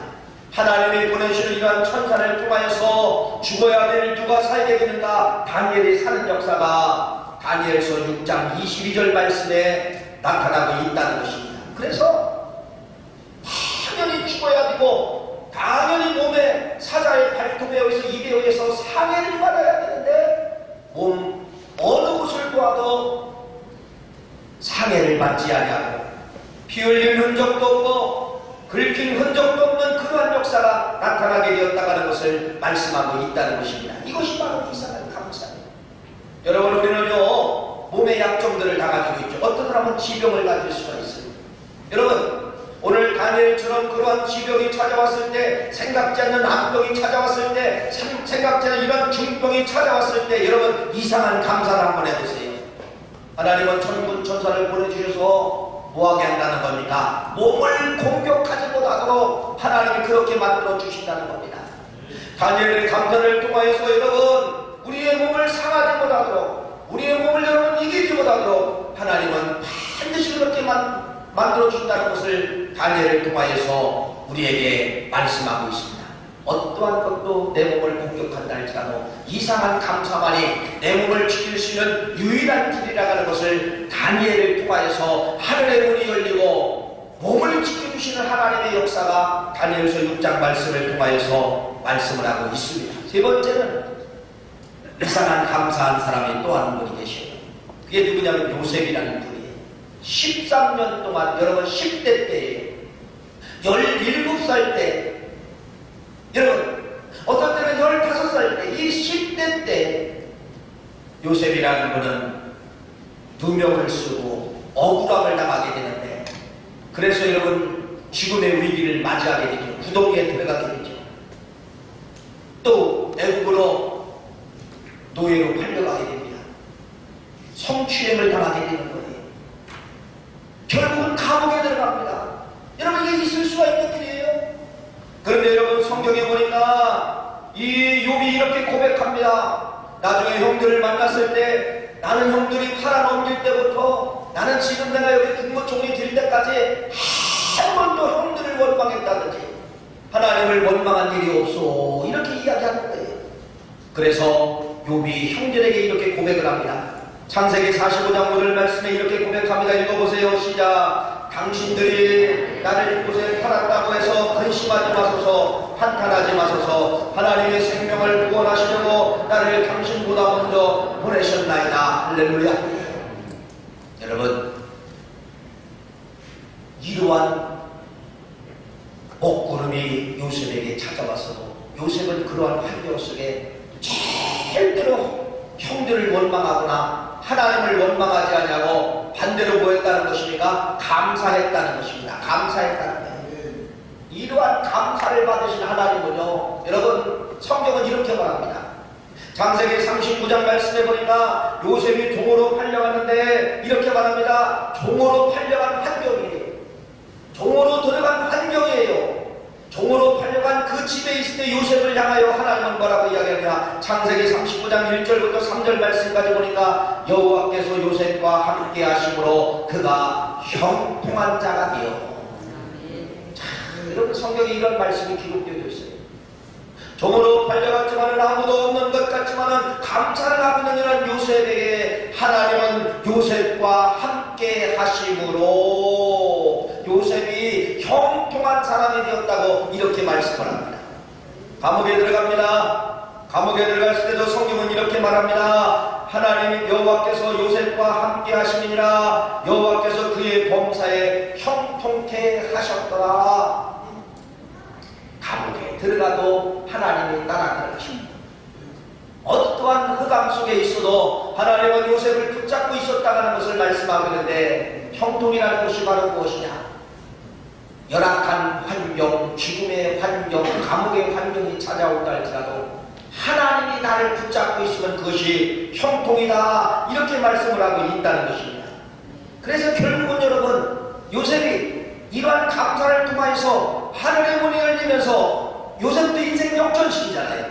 하나님이 보내시는 이러한 천사를 통하여서 죽어야 될 누가 살게 되는가? 다니엘이 사는 역사가 다니엘서 6장 22절 말씀에 나타나고 있다는 것입니다. 그래서 당연히 죽어야 되고 당연히 몸에 사자의 발톱에 의해서 입에 의해서 상해를 받아야 되는데 몸 어느 곳을 보아도 상해를 받지 아니하고 피 흘린 흔적도 없고 긁힌 흔적도 없는 그러한 역사가 나타나게 되었다고 하는 것을 말씀하고 있다는 것입니다. 이것이 바로 이상한 감사예요. 여러분 우리는요 몸의 약점들을 다 가지고 있죠. 어떤 사람은 지병을 가질 수가 있어요. 여러분 오늘 다니엘처럼 그러한 지병이 찾아왔을 때 생각지 않는 암병이 찾아왔을 때 생각지 않는 이런 중병이 찾아왔을 때 여러분 이상한 감사를 한번 해보세요. 하나님은 천군 천사를 보내주셔서 뭐하게 한다는 겁니까? 몸을 공격하지 못하도록 하나님이 그렇게 만들어 주신다는 겁니다. 다니엘의 감사를 통하여서 여러분 우리의 몸을 상하지 못하도록 우리의 몸을 여러분 이기지 못하도록 하나님은 반드시 그렇게 만들어 준다는 것을 다니엘을 통하여서 우리에게 말씀하고 있습니다. 어떠한 것도 내 몸을 공격한다 할지라도 이상한 감사만이 내 몸을 지킬 수 있는 유일한 길이라고 하는 것을 다니엘을 통하여서 하늘의 문이 열리고 몸을 지켜주시는 하나님의 역사가 다니엘서 6장 말씀을 통하여서 말씀을 하고 있습니다. 세 번째는 이상한 감사한 사람이 또 한 분이 계셔요. 그게 누구냐면 요셉이라는 분이에요. 13년 동안 여러분 10대 때에 17살 때 여러분 어떤 때는 15살 때 이 10대 때 요셉이라는 분은 누명을 쓰고 억울함을 당하게 되는데 그래서 여러분 죽음의 위기를 맞이하게 되죠. 구덩이에 들어가게 되죠. 또 애국으로 노예로 팔려가게 됩니다. 성추행을 당하게 되는 거예요. 결국은 감옥에 들어갑니다. 여러분, 이게 있을 수가 있는 일이에요. 그런데 여러분, 성경에 보니까 이 욥이 이렇게 고백합니다. 나중에 형들을 만났을 때, 나는 형들이 팔아넘길 때부터, 나는 지금 내가 여기 국무총리 될 때까지 한 번도 형들을 원망했다든지 하나님을 원망한 일이 없어, 이렇게 이야기하는 거예요. 그래서 욥이 형들에게 이렇게 고백을 합니다. 창세기 45장 5절 말씀에 이렇게 고백합니다. 읽어보세요. 시작. 당신들이 나를 이곳에 팔았다고 해서 근심하지 마소서, 한탄하지 마소서. 하나님의 생명을 구원하시려고 나를 당신보다 먼저 보내셨나이다. 할렐루야. 여러분, 이러한 먹구름이 요셉에게 찾아왔어도 요셉은 그러한 환경 속에 절대로 형들을 원망하거나 하나님을 원망하지 않냐고 반대로 뭐했다는 것입니까? 감사했다는 것입니다. 감사했다는 거예요. 이러한 감사를 받으신 하나님은요, 여러분, 성경은 이렇게 말합니다. 창세기 39장 말씀해 보니까 요셉이 종으로 팔려갔는데 이렇게 말합니다. 종으로 팔려간 환경이에요. 종으로 들어간 환경이에요. 종으로 팔려간 그 집에 있을 때 요셉을 향하여 하나님은 뭐라고 이야기합니다. 창세기 39장 1절부터 3절 말씀까지 보니까 여호와께서 요셉과 함께 하심으로 그가 형통한 자가 되어. 자, 여러분, 성경에 이런 말씀이 기록되어 있어요. 종으로 팔려갔지만은 아무도 없는 것 같지만은 감사를 하고 있는 이런 요셉에게 하나님은 요셉과 함께 하심으로 요셉이 형통한 사람이 되었다고 이렇게 말씀을 합니다. 감옥에 들어갑니다. 감옥에 들어갔을 때도 성경은 이렇게 말합니다. 하나님 여호와께서 요셉과 함께 하심이니라. 여호와께서 그의 범사에 형통케 하셨더라. 감옥에 들어가도 하나님이 따라 들어가십니다. 어떠한 흑암 속에 있어도 하나님은 요셉을 붙잡고 있었다는 것을 말씀하고 있는데, 형통이라는 것이 바로 무엇이냐? 열악한 환경, 죽음의 환경, 감옥의 환경이 찾아온다 할지라도 하나님이 나를 붙잡고 있으면 그것이 형통이다, 이렇게 말씀을 하고 있다는 것입니다. 그래서 결국은 여러분, 요셉이 이러한 감사를 통해서 하늘의 문이 열리면서 요셉도 인생 역전시키잖아요.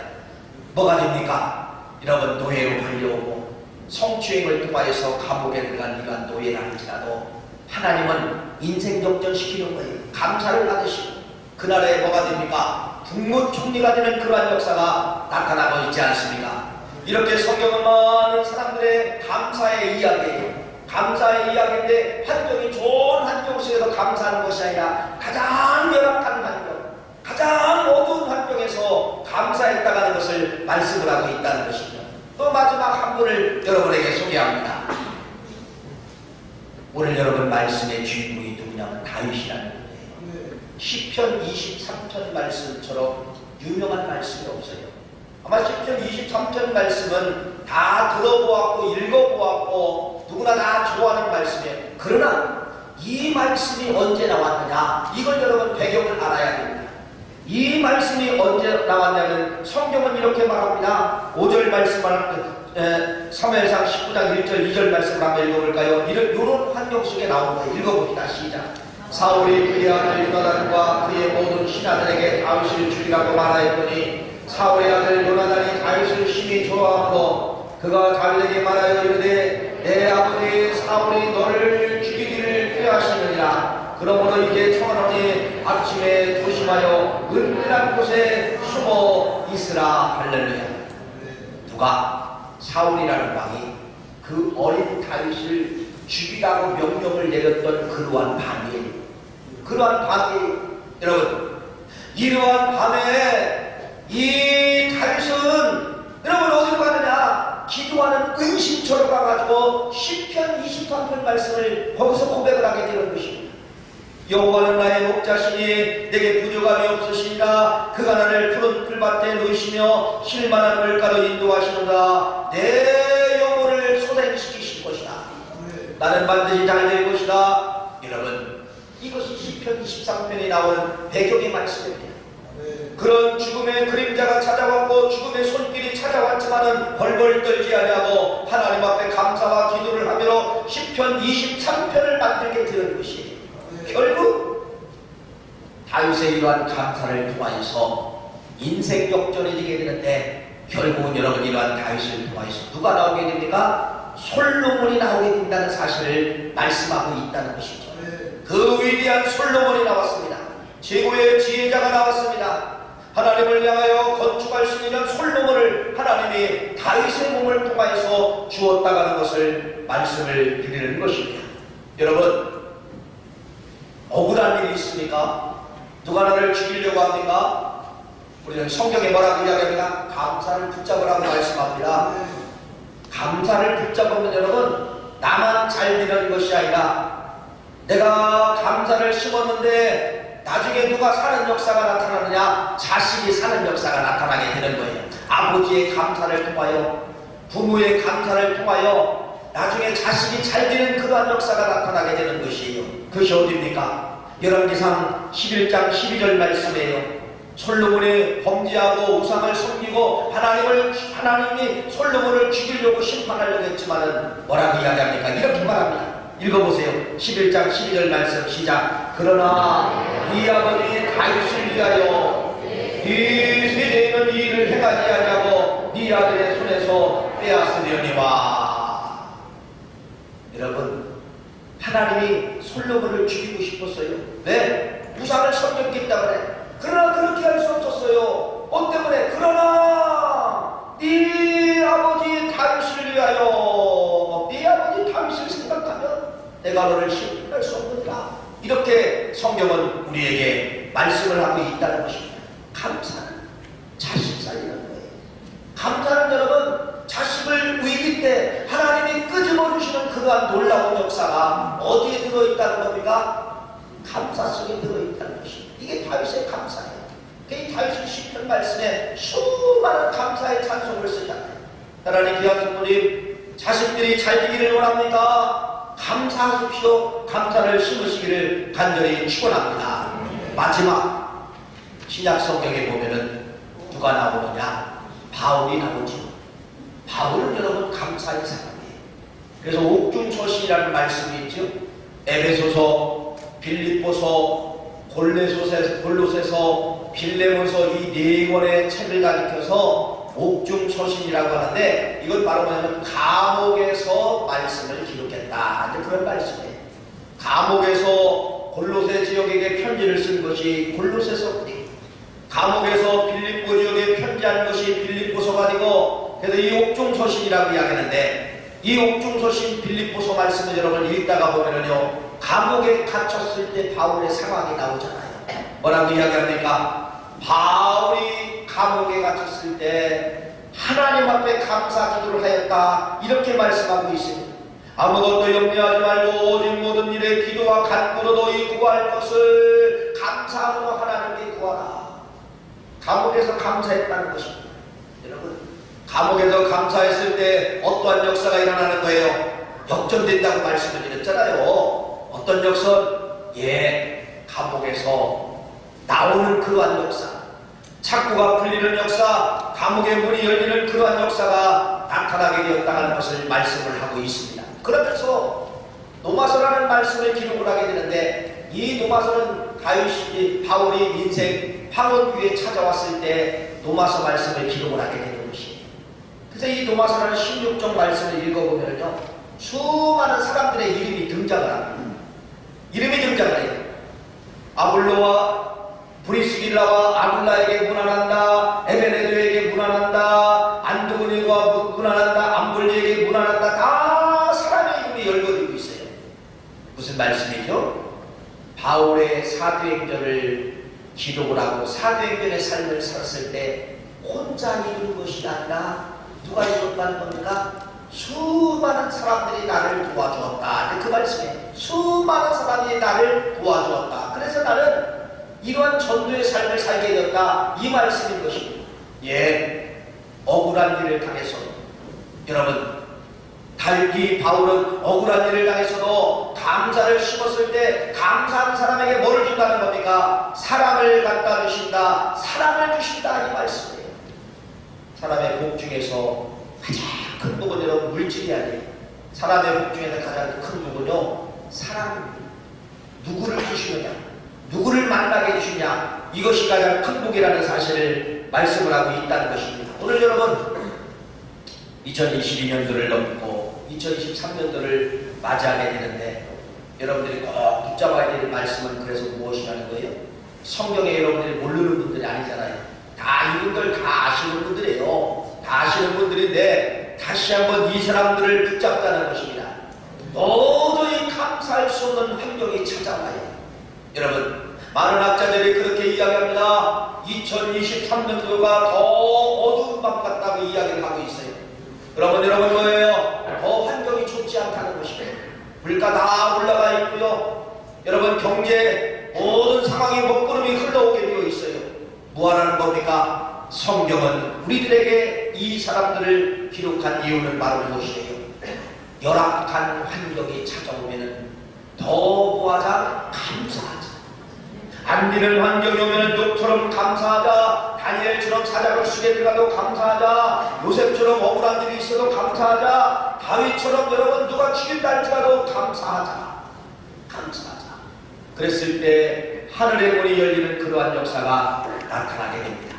뭐가 됩니까? 여러분, 노예로 팔려오고 성추행을 통하여서 감옥에 들어간 이러한 노예라 할지라도 하나님은 인생 역전시키는 거예요. 감사를 받으시고 그날에 뭐가 됩니까? 국무총리가 되는 그러한 역사가 나타나고 있지 않습니까? 이렇게 성경은 많은 사람들의 감사의 이야기예요. 감사의 이야기인데 환경이 좋은 환경 속에서 감사하는 것이 아니라 가장 열악한 환경, 가장 어두운 환경에서 감사했다는 것을 말씀을 하고 있다는 것입니다. 또 마지막 한 분을 여러분에게 소개합니다. 오늘 여러분 말씀의 주인공이 누구냐면 다윗이라는 분이에요. 시편 23편 말씀처럼 유명한 말씀이 없어요. 아마 시편 23편 말씀은 다 들어보았고 읽어보았고 누구나 다 좋아하는 말씀이에요. 그러나 이 말씀이 언제 나왔느냐, 이걸 여러분 배경을 알아야 됩니다. 이 말씀이 언제 나왔냐면 성경은 이렇게 말합니다. 5절 말씀을 사무엘상 19장 1절 2절 말씀을 한번 읽어볼까요? 이런 환경 속에 나온 거예요. 읽어봅시다. 시작. 사울이 그의 아들 요나단과 그의 모든 신하들에게 다윗을 죽이라고 말하였더니 사울의 아들 요나단이 다윗을 심히 좋아하므로 그가 다윗에게 말하여 이르되 내 아버지 사울이 너를 죽이기를 꾀하시느니라. 그러므로 이제 청하노니 아침에 조심하여 은밀한 곳에 숨어 있으라. 할렐루야. 누가? 사울이라는 왕이 그 어린 다윗을 죽이라고 명령을 내렸던 그러한 밤이에요. 그러한 밤이, 여러분, 이러한 밤에 이 다윗은 여러분 어디로 가느냐? 기도하는 은신처로 가가지고 시편 23편 말씀을 거기서 고백을 하게 되는 것입니다. 여호와는 나의 목자시니 내게 부족함이 없으시니라. 그가 나를 푸른 풀밭에 놓으시며 실만한 물가로 인도하시노라. 내 영혼을 소생시키실 것이다. 나는 반드시 잘 될 것이다. 여러분, 이것이 시편 23편에 나오는 배경의 말씀입니다. 그런 죽음의 그림자가 찾아왔고 죽음의 손길이 찾아왔지만은 벌벌 떨지 아니하고 하나님 앞에 감사와 기도를 하며 시편 23편을 만들게 되는 것이에요. 결국 다윗의 이러한 감사를 통하여서 인생 역전이 되게 되는데, 결국은 여러분 이러한 다윗을 통하여서 누가 나오게 됩니까? 솔로몬이 나오게 된다는 사실을 말씀하고 있다는 것이죠. 그 위대한 솔로몬이 나왔습니다. 최고의 지혜자가 나왔습니다. 하나님을 향하여 건축할 수 있는 솔로몬을 하나님이 다윗의 몸을 통하여서 주었다가는 것을 말씀을 드리는 것입니다. 여러분, 억울한 일이 있습니까? 누가 나를 죽이려고 합니까? 우리는 성경에 뭐라고 이야기합니까? 감사를 붙잡으라고 말씀합니다. 감사를 붙잡으면 여러분, 나만 잘 되는 것이 아니라 내가 감사를 심었는데 나중에 누가 사는 역사가 나타나느냐? 자식이 사는 역사가 나타나게 되는 거예요. 아버지의 감사를 통하여, 부모의 감사를 통하여 나중에 자식이 잘 되는 그러한 역사가 나타나게 되는 것이에요. 그것이 어디입니까? 열왕기상 11장 12절 말씀이에요. 솔로몬이 범죄하고 우상을 섬기고 하나님이 솔로몬을 죽이려고 심판하려고 했지만은 뭐라고 이야기합니까? 이렇게 말합니다. 읽어보세요. 11장 12절 말씀 시작. 그러나 네 아버지 다윗을 위하여 네 세대에는 이 일을 행하지 아니하고 네 아들의 손에서 빼앗으려니와. 여러분, 하나님이 솔로몬을 죽이고 싶었어요. 왜? 우상을 섬겼기 때문에. 그러나 그렇게 할 수 없었어요. 뭐 때문에? 그러나 네 아버지 다윗을 위하여, 네 아버지 다윗을 생각하면 내가 너를 심판할 수 없느니라. 이렇게 성경은 우리에게 말씀을 하고 있다는 것입니다. 감사는 자식 살리는 거예요. 감사는 여러분, 자식을 위기 때 하나님이 끄집어 주시는 그러한 놀라운 역사가 어디에 들어있다는 겁니까? 감사 속에 들어있다는 것입니다. 이게 다윗의 감사예요. 이 다윗의 시편 말씀에 수많은 감사의 찬송을 쓰잖아요. 하나님 귀한 성도님, 자식들이 잘 되기를 원합니까? 감사하십시오. 감사를 심으시기를 간절히 축원합니다. 마지막 신약 성경에 보면은 누가 나오느냐? 바울이 나오죠. 바울은 여러분 감사의 사람이에요. 그래서 옥중서신이라는 말씀이 있죠. 에베소서, 빌립보서, 골로새서, 빌레몬서 이 네 권의 책을 가리켜서 옥중서신이라고 하는데, 이건 바로 뭐냐면 감옥에서 말씀을 기록했다, 이제 그런 말씀이에요. 감옥에서 골로새 지역에게 편지를 쓴 것이 골로새서입니다. 감옥에서 빌립보 지역에 편지한 것이 빌립보서가 되고, 그래서 이 옥중서신이라고 이야기하는데, 이 옥중서신 빌립보서 말씀을 여러분 읽다가 보면은요, 감옥에 갇혔을 때 바울의 상황이 나오잖아요. 뭐라고 이야기합니까? 바울이 감옥에 갇혔을 때 하나님 앞에 감사 기도를 하였다, 이렇게 말씀하고 있습니다. 아무것도 염려하지 말고 오직 모든 일에 기도와 간구로 너희 구할 것을 감사함으로 하나님께 구하라. 감옥에서 감사했다는 것입니다. 여러분, 감옥에서 감사했을 때 어떠한 역사가 일어나는 거예요? 역전된다고 말씀을 드렸잖아요. 어떤 역선? 감옥에서 나오는 그러한 역사, 창고가 풀리는 역사, 감옥의 문이 열리는 그러한 역사가 나타나게 되었다 하는 것을 말씀을 하고 있습니다. 그러면서 노마서라는 말씀을 기록을 하게 되는데, 이 노마서는 바울이 인생 황혼기에 찾아왔을 때 노마서 말씀을 기록을 하게 되는 것이에요. 그래서 이 노마서라는 16종 말씀을 읽어보면요, 수많은 사람들의 이름이 등장을 합니다. 이름이 등장을 해요. 아볼로와 브리스길라와 아굴라에게 문안한다, 에베네도에게 문안한다, 안드고니와 문안한다, 암블리에게 문안한다. 다 사람의 이름이 열거되고 있어요. 무슨 말씀이죠? 바울의 사도행전을 기록을 하고 사도행전의 삶을 살았을 때 혼자 이룬 것이 아니라 누가 이뤘다는 겁니까? 수많은 사람들이 나를 도와주었다. 그 말씀에 수많은 사람이 나를 도와주었다. 그래서 나는 이러한 전도의 삶을 살게 되었다, 이 말씀인 것입니다. 억울한 일을 당해서, 여러분, 이 바울은 억울한 일을 당해서도 감사를 심었을 때 감사하는 사람에게 뭐를 준다는 겁니까? 사랑을 갖다 주신다, 사랑을 주신다, 이 말씀이에요. 사람의 복 중에서 가장 큰 복은 여러분 물질이 아니에요. 사람의 복 중에서 가장 큰 복은요, 사랑입니다. 누구를 주시느냐, 누구를 만나게 해주시냐, 이것이 가장 큰 복이라는 사실을 말씀을 하고 있다는 것입니다. 오늘 여러분 2022년도를 넘고 2023년도를 맞이하게 되는데, 여러분들이 꼭 붙잡아야 될 말씀은 그래서 무엇이라는 거예요? 성경에 여러분들이 모르는 분들이 아니잖아요. 다 이분들 다 아시는 분들이에요. 다 아시는 분들인데 다시 한번 이 사람들을 붙잡다는 것입니다. 도저히 감사할 수 없는 환경이 찾아와요. 여러분, 많은 학자들이 그렇게 이야기합니다. 2023년도가 더 어두운 밤 같다고 이야기를 하고 있어요. 그러면 여러분 뭐예요? 더 환경이 좋지 않다는 것이에요. 물가 다 올라가 있고요. 여러분, 경제 모든 상황이 먹구름이 흘러오게 되어 있어요. 무엇하는 겁니까? 성경은 우리들에게 이 사람들을 기록한 이유는 바로 무엇이에요? 열악한 환경이 찾아오면 더 뭐하자? 감사하자. 안 되는 환경이 오면 욥처럼 감사하자, 다니엘처럼 사자굴 속에 들어가도 감사하자, 요셉처럼 억울한 일이 있어도 감사하자, 다윗처럼 여러분 누가 죽인다 할지라도 감사하자, 감사하자. 그랬을 때 하늘의 문이 열리는 그러한 역사가 나타나게 됩니다.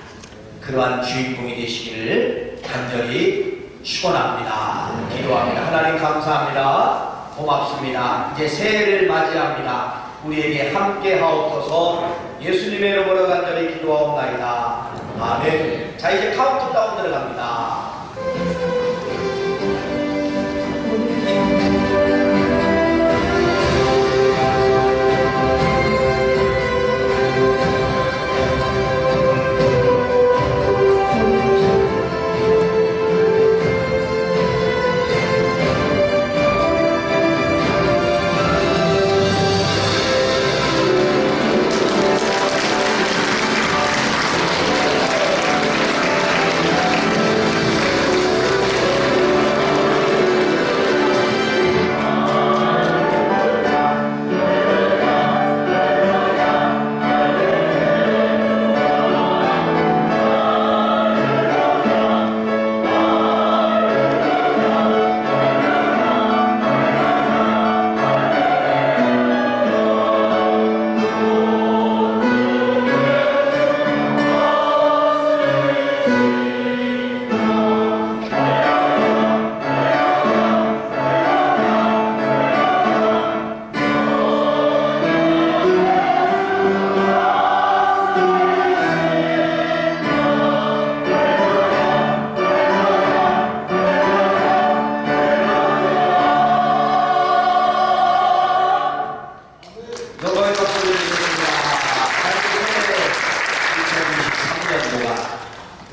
그러한 주인공이 되시기를 간절히 축원합니다. 기도합니다. 하나님 감사합니다. 고맙습니다. 이제 새해를 맞이합니다. 우리에게 함께 하옵소서. 예수님의 이름으로 간절히 기도하옵나이다. 아멘. 자, 이제 카운트다운 들어갑니다.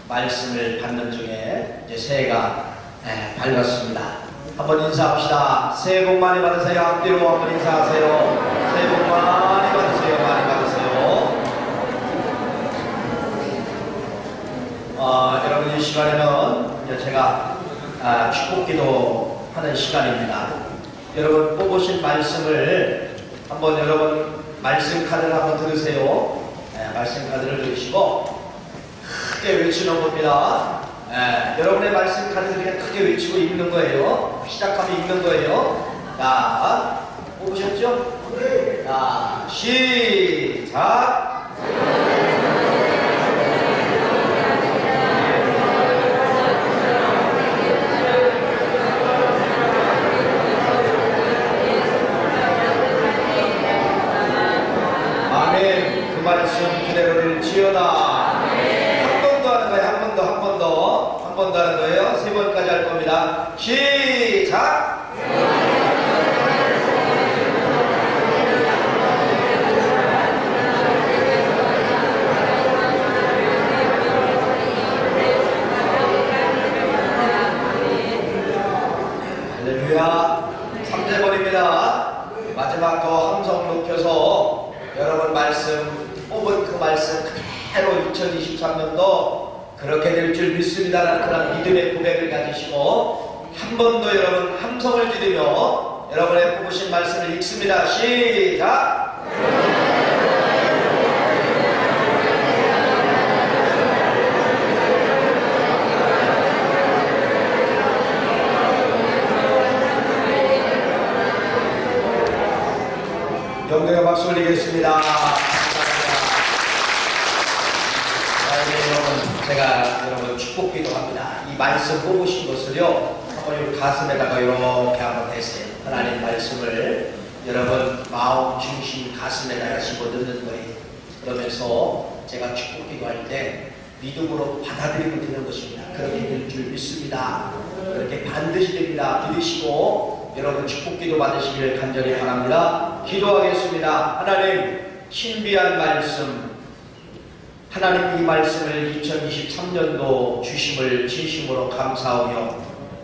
말씀을 받는 중에 이제 새해가 밝았습니다. 한번 인사합시다. 새해 복 많이 받으세요. 앞뒤로 한번 인사하세요. 새해 복 많이 받으세요. 많이 받으세요. 여러분, 이 시간에는 이제 제가 축복기도 하는 시간입니다. 여러분 뽑으신 말씀을 한번 여러분 말씀 카드를 한번 들으세요. 말씀 카드를 들으시고 크게 외치는 겁니다. 여러분의 말씀 카드를 그냥 크게 외치고 읽는 거예요. 시작하면 읽는 거예요. 자, 뽑으셨죠? 자, 시작! 아멘. 그 말씀 그대로 될지어다. 한 번 더 하는 거예요. 세 번까지 할 겁니다. 시작! 할렐루야. 3대번입니다. 마지막 더 함성 높여서 여러분 말씀 뽑은 그 말씀 그대로 2023년도 그렇게 될 줄 믿습니다라는 그런 믿음의 고백을 가지시고 한 번 더 여러분 함성을 지르며 여러분의 뽑으신 말씀을 읽습니다. 시작! 영광의 박수 올리겠습니다. 이제 여러분, 제가 여러분 축복기도 합니다. 이 말씀 뽑으신 것을요, 한번 가슴에다가 이렇게 한번 대세요. 하나님 말씀을 여러분 마음 중심 가슴에다가 집어넣는 거예요. 그러면서 제가 축복기도 할 때 믿음으로 받아들이면 되는 것입니다. 그렇게 될 줄 믿습니다. 그렇게 반드시 됩니다. 믿으시고 여러분 축복기도 받으시기를 간절히 바랍니다. 기도하겠습니다. 하나님, 신비한 말씀, 하나님 이 말씀을 2023년도 주심을 진심으로 감사하며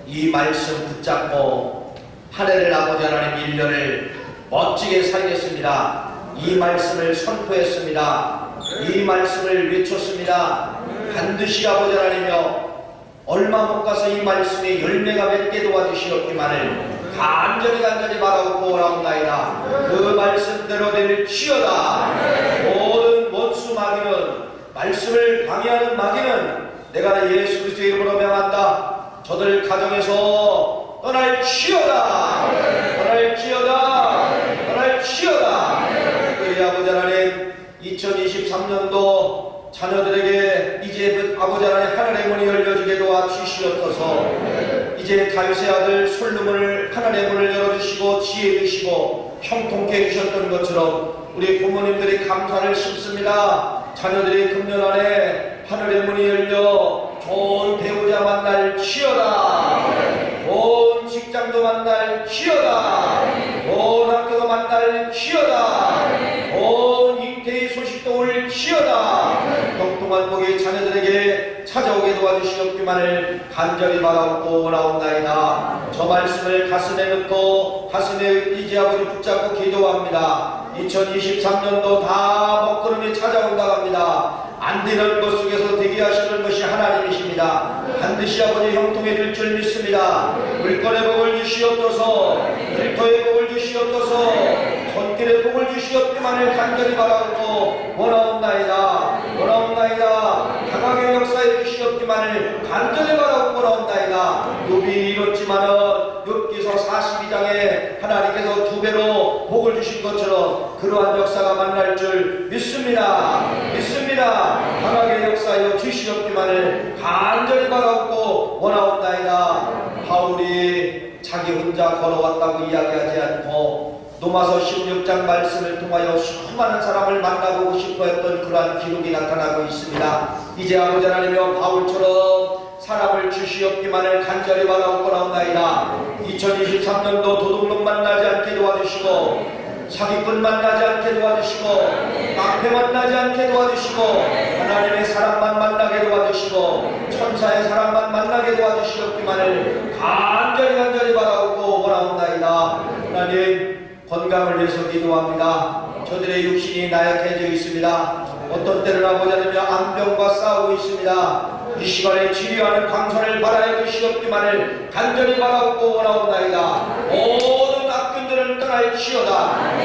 이 말씀 붙잡고 한 해를 아버지 하나님 1년을 멋지게 살겠습니다. 이 말씀을 선포했습니다. 이 말씀을 외쳤습니다. 반드시 아버지 하나님이여 얼마 못 가서 이 말씀에 열매가 맺게 도와주시옵기만을 간절히 바라고 오라옵나이다. 그 말씀대로 될지어다. 모든 원수 마귀는, 말씀을 방해하는 마귀는 내가 예수 그리스도의 이름으로 명한다. 저들 가정에서 떠날지어다. 우리 아버지 하나님 2023년도 자녀들에게 이제 아버지 하나님 하늘의 문이 열려지게 도와주시옵소서. 이제 다윗의 아들 솔로몬을 하늘의 문을 열어주시고 지혜 주시고 형통케 해주셨던 것처럼 우리 부모님들이 감사를 심습니다. 자녀들이 금년 안에 하늘의 문이 열려 좋은 배우자 만날지어다. 좋은 직장도 만날지어다. 좋은 학교도 만날지어다. 좋은 잉태의 소식도 올지어다. 형통한 복이 자녀들에게 찾아오게 도와주시옵기만을 간절히 바라고 나옵나이다. 저 말씀을 가슴에 넣고 가슴에 의지 아버지 붙잡고 기도합니다. 2023년도 다 먹구름이 찾아온다고 합니다. 안 되는 것 속에서 되게 하시는 것이 하나님이십니다. 반드시 아버지 형통해 줄 줄 믿습니다. 물건의 복을 주시옵소서. 일터의 복을 주시옵소서. 손길의 복을 주시옵기만을 간절히 바라고 원하옵나이다. 강하게 역사해 주시옵기만을 간절히 바라고 원하옵나이다. 욥이 이뤘지만은 욥기서 42장에 하나님께서 2배로 복을 주신 것처럼 그러한 역사가 만날 줄 믿습니다. 강하게 역사하여 주시옵기만을 간절히 바라고 원하옵나이다. 바울이 자기 혼자 걸어왔다고 이야기하지 않고 로마서 16장 말씀을 통하여 수많은 사람을 만나보고 싶어했던 그러한 기록이 나타나고 있습니다. 이제 아버지 하나님이여 바울처럼 사람을 주시옵기만을 간절히 바라고 원하옵나이다. 2023년도 도둑놈 만나지 않게 도와주시고 사기꾼 만나지 않게 도와주시고 깡패 만나지 않게 도와주시고 하나님의 사람만 만나게 도와주시고 천사의 사람만 만나게 도와주시옵기만을 간절히 바라고 원하옵나이다. 하나님 건강을 위해서 기도합니다. 저들의 육신이 나약해져 있습니다. 어떤 때는 아버지 하나님 암병과 싸우고 있습니다. 이 시간에 치료하는 강선을 바라여 주시옵기만을 간절히 바라고 원하옵나이다. 모든 악균들을 떠날지어다.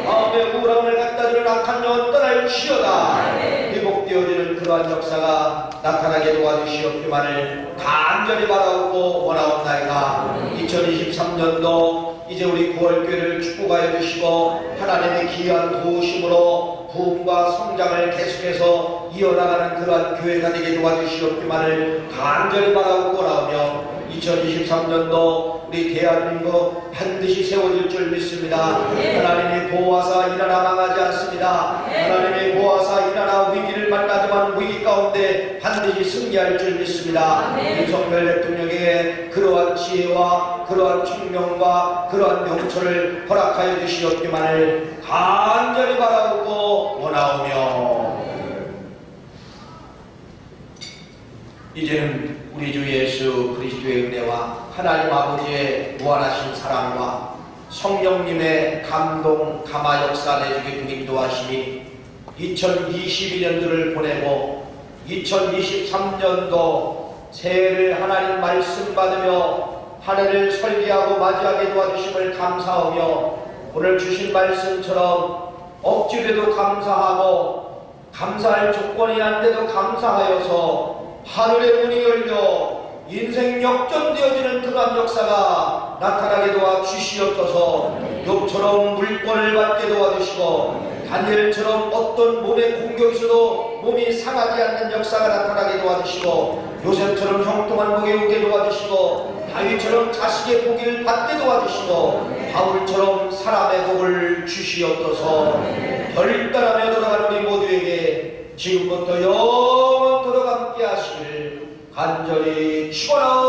마음의 우울함을 갖다주는 악한 영은 떠날지어다. 회복되어지는 그러한 역사가 나타나게 도와주시옵기만을 간절히 바라고 원하옵나이다. 2023년도 이제 우리 9월교회를 축복하여 주시고 하나님의 귀한 도우심으로 부흥과 성장을 계속해서 이어나가는 그러한 교회가 되게 도와주시옵기만을 간절히 바라고 원하오며 2023년도 우리 대한민국 반드시 세워질 줄 믿습니다. 하나님의 보호하사 이 나라 망하지 않습니다. 하나님의 보호하사 이 나라 위기를 만나지만 위기 가운데 반드시 승리할 줄 믿습니다. 윤석열 대통령에게 그러한 지혜와 그러한 총명과 그러한 명철을 허락하여 주시옵기만을 간절히 바라고 원하오며 이제는 우리 주 예수 그리스도의 은혜와 하나님 아버지의 무한하신 사랑과 성령님의 감동 감화 역사 내주기 인도하심이 2022년도를 보내고 2023년도 새해를 하나님 말씀 받으며 한 해를 설계하고 맞이하게 도와주심을 감사하며 오늘 주신 말씀처럼 억지로도 감사하고 감사할 조건이 안 돼도 감사하여서 하늘의 문이 열려 인생 역전되어지는 그러한 역사가 나타나게 도와주시옵소서. 욥처럼 물권을 받게 도와주시고 다니엘처럼 어떤 몸의 공격이 있어도 몸이 상하지 않는 역사가 나타나게 도와주시고 요셉처럼 형통한 복이 오게 도와주시고 다윗처럼 자식의 복을 받게 도와주시고 바울처럼 사람의 복을 주시옵소서. 결단하며 돌아가는 우리 모두에게 지금부터 영원토록 함께 하시길 간절히 축원하옵나이다.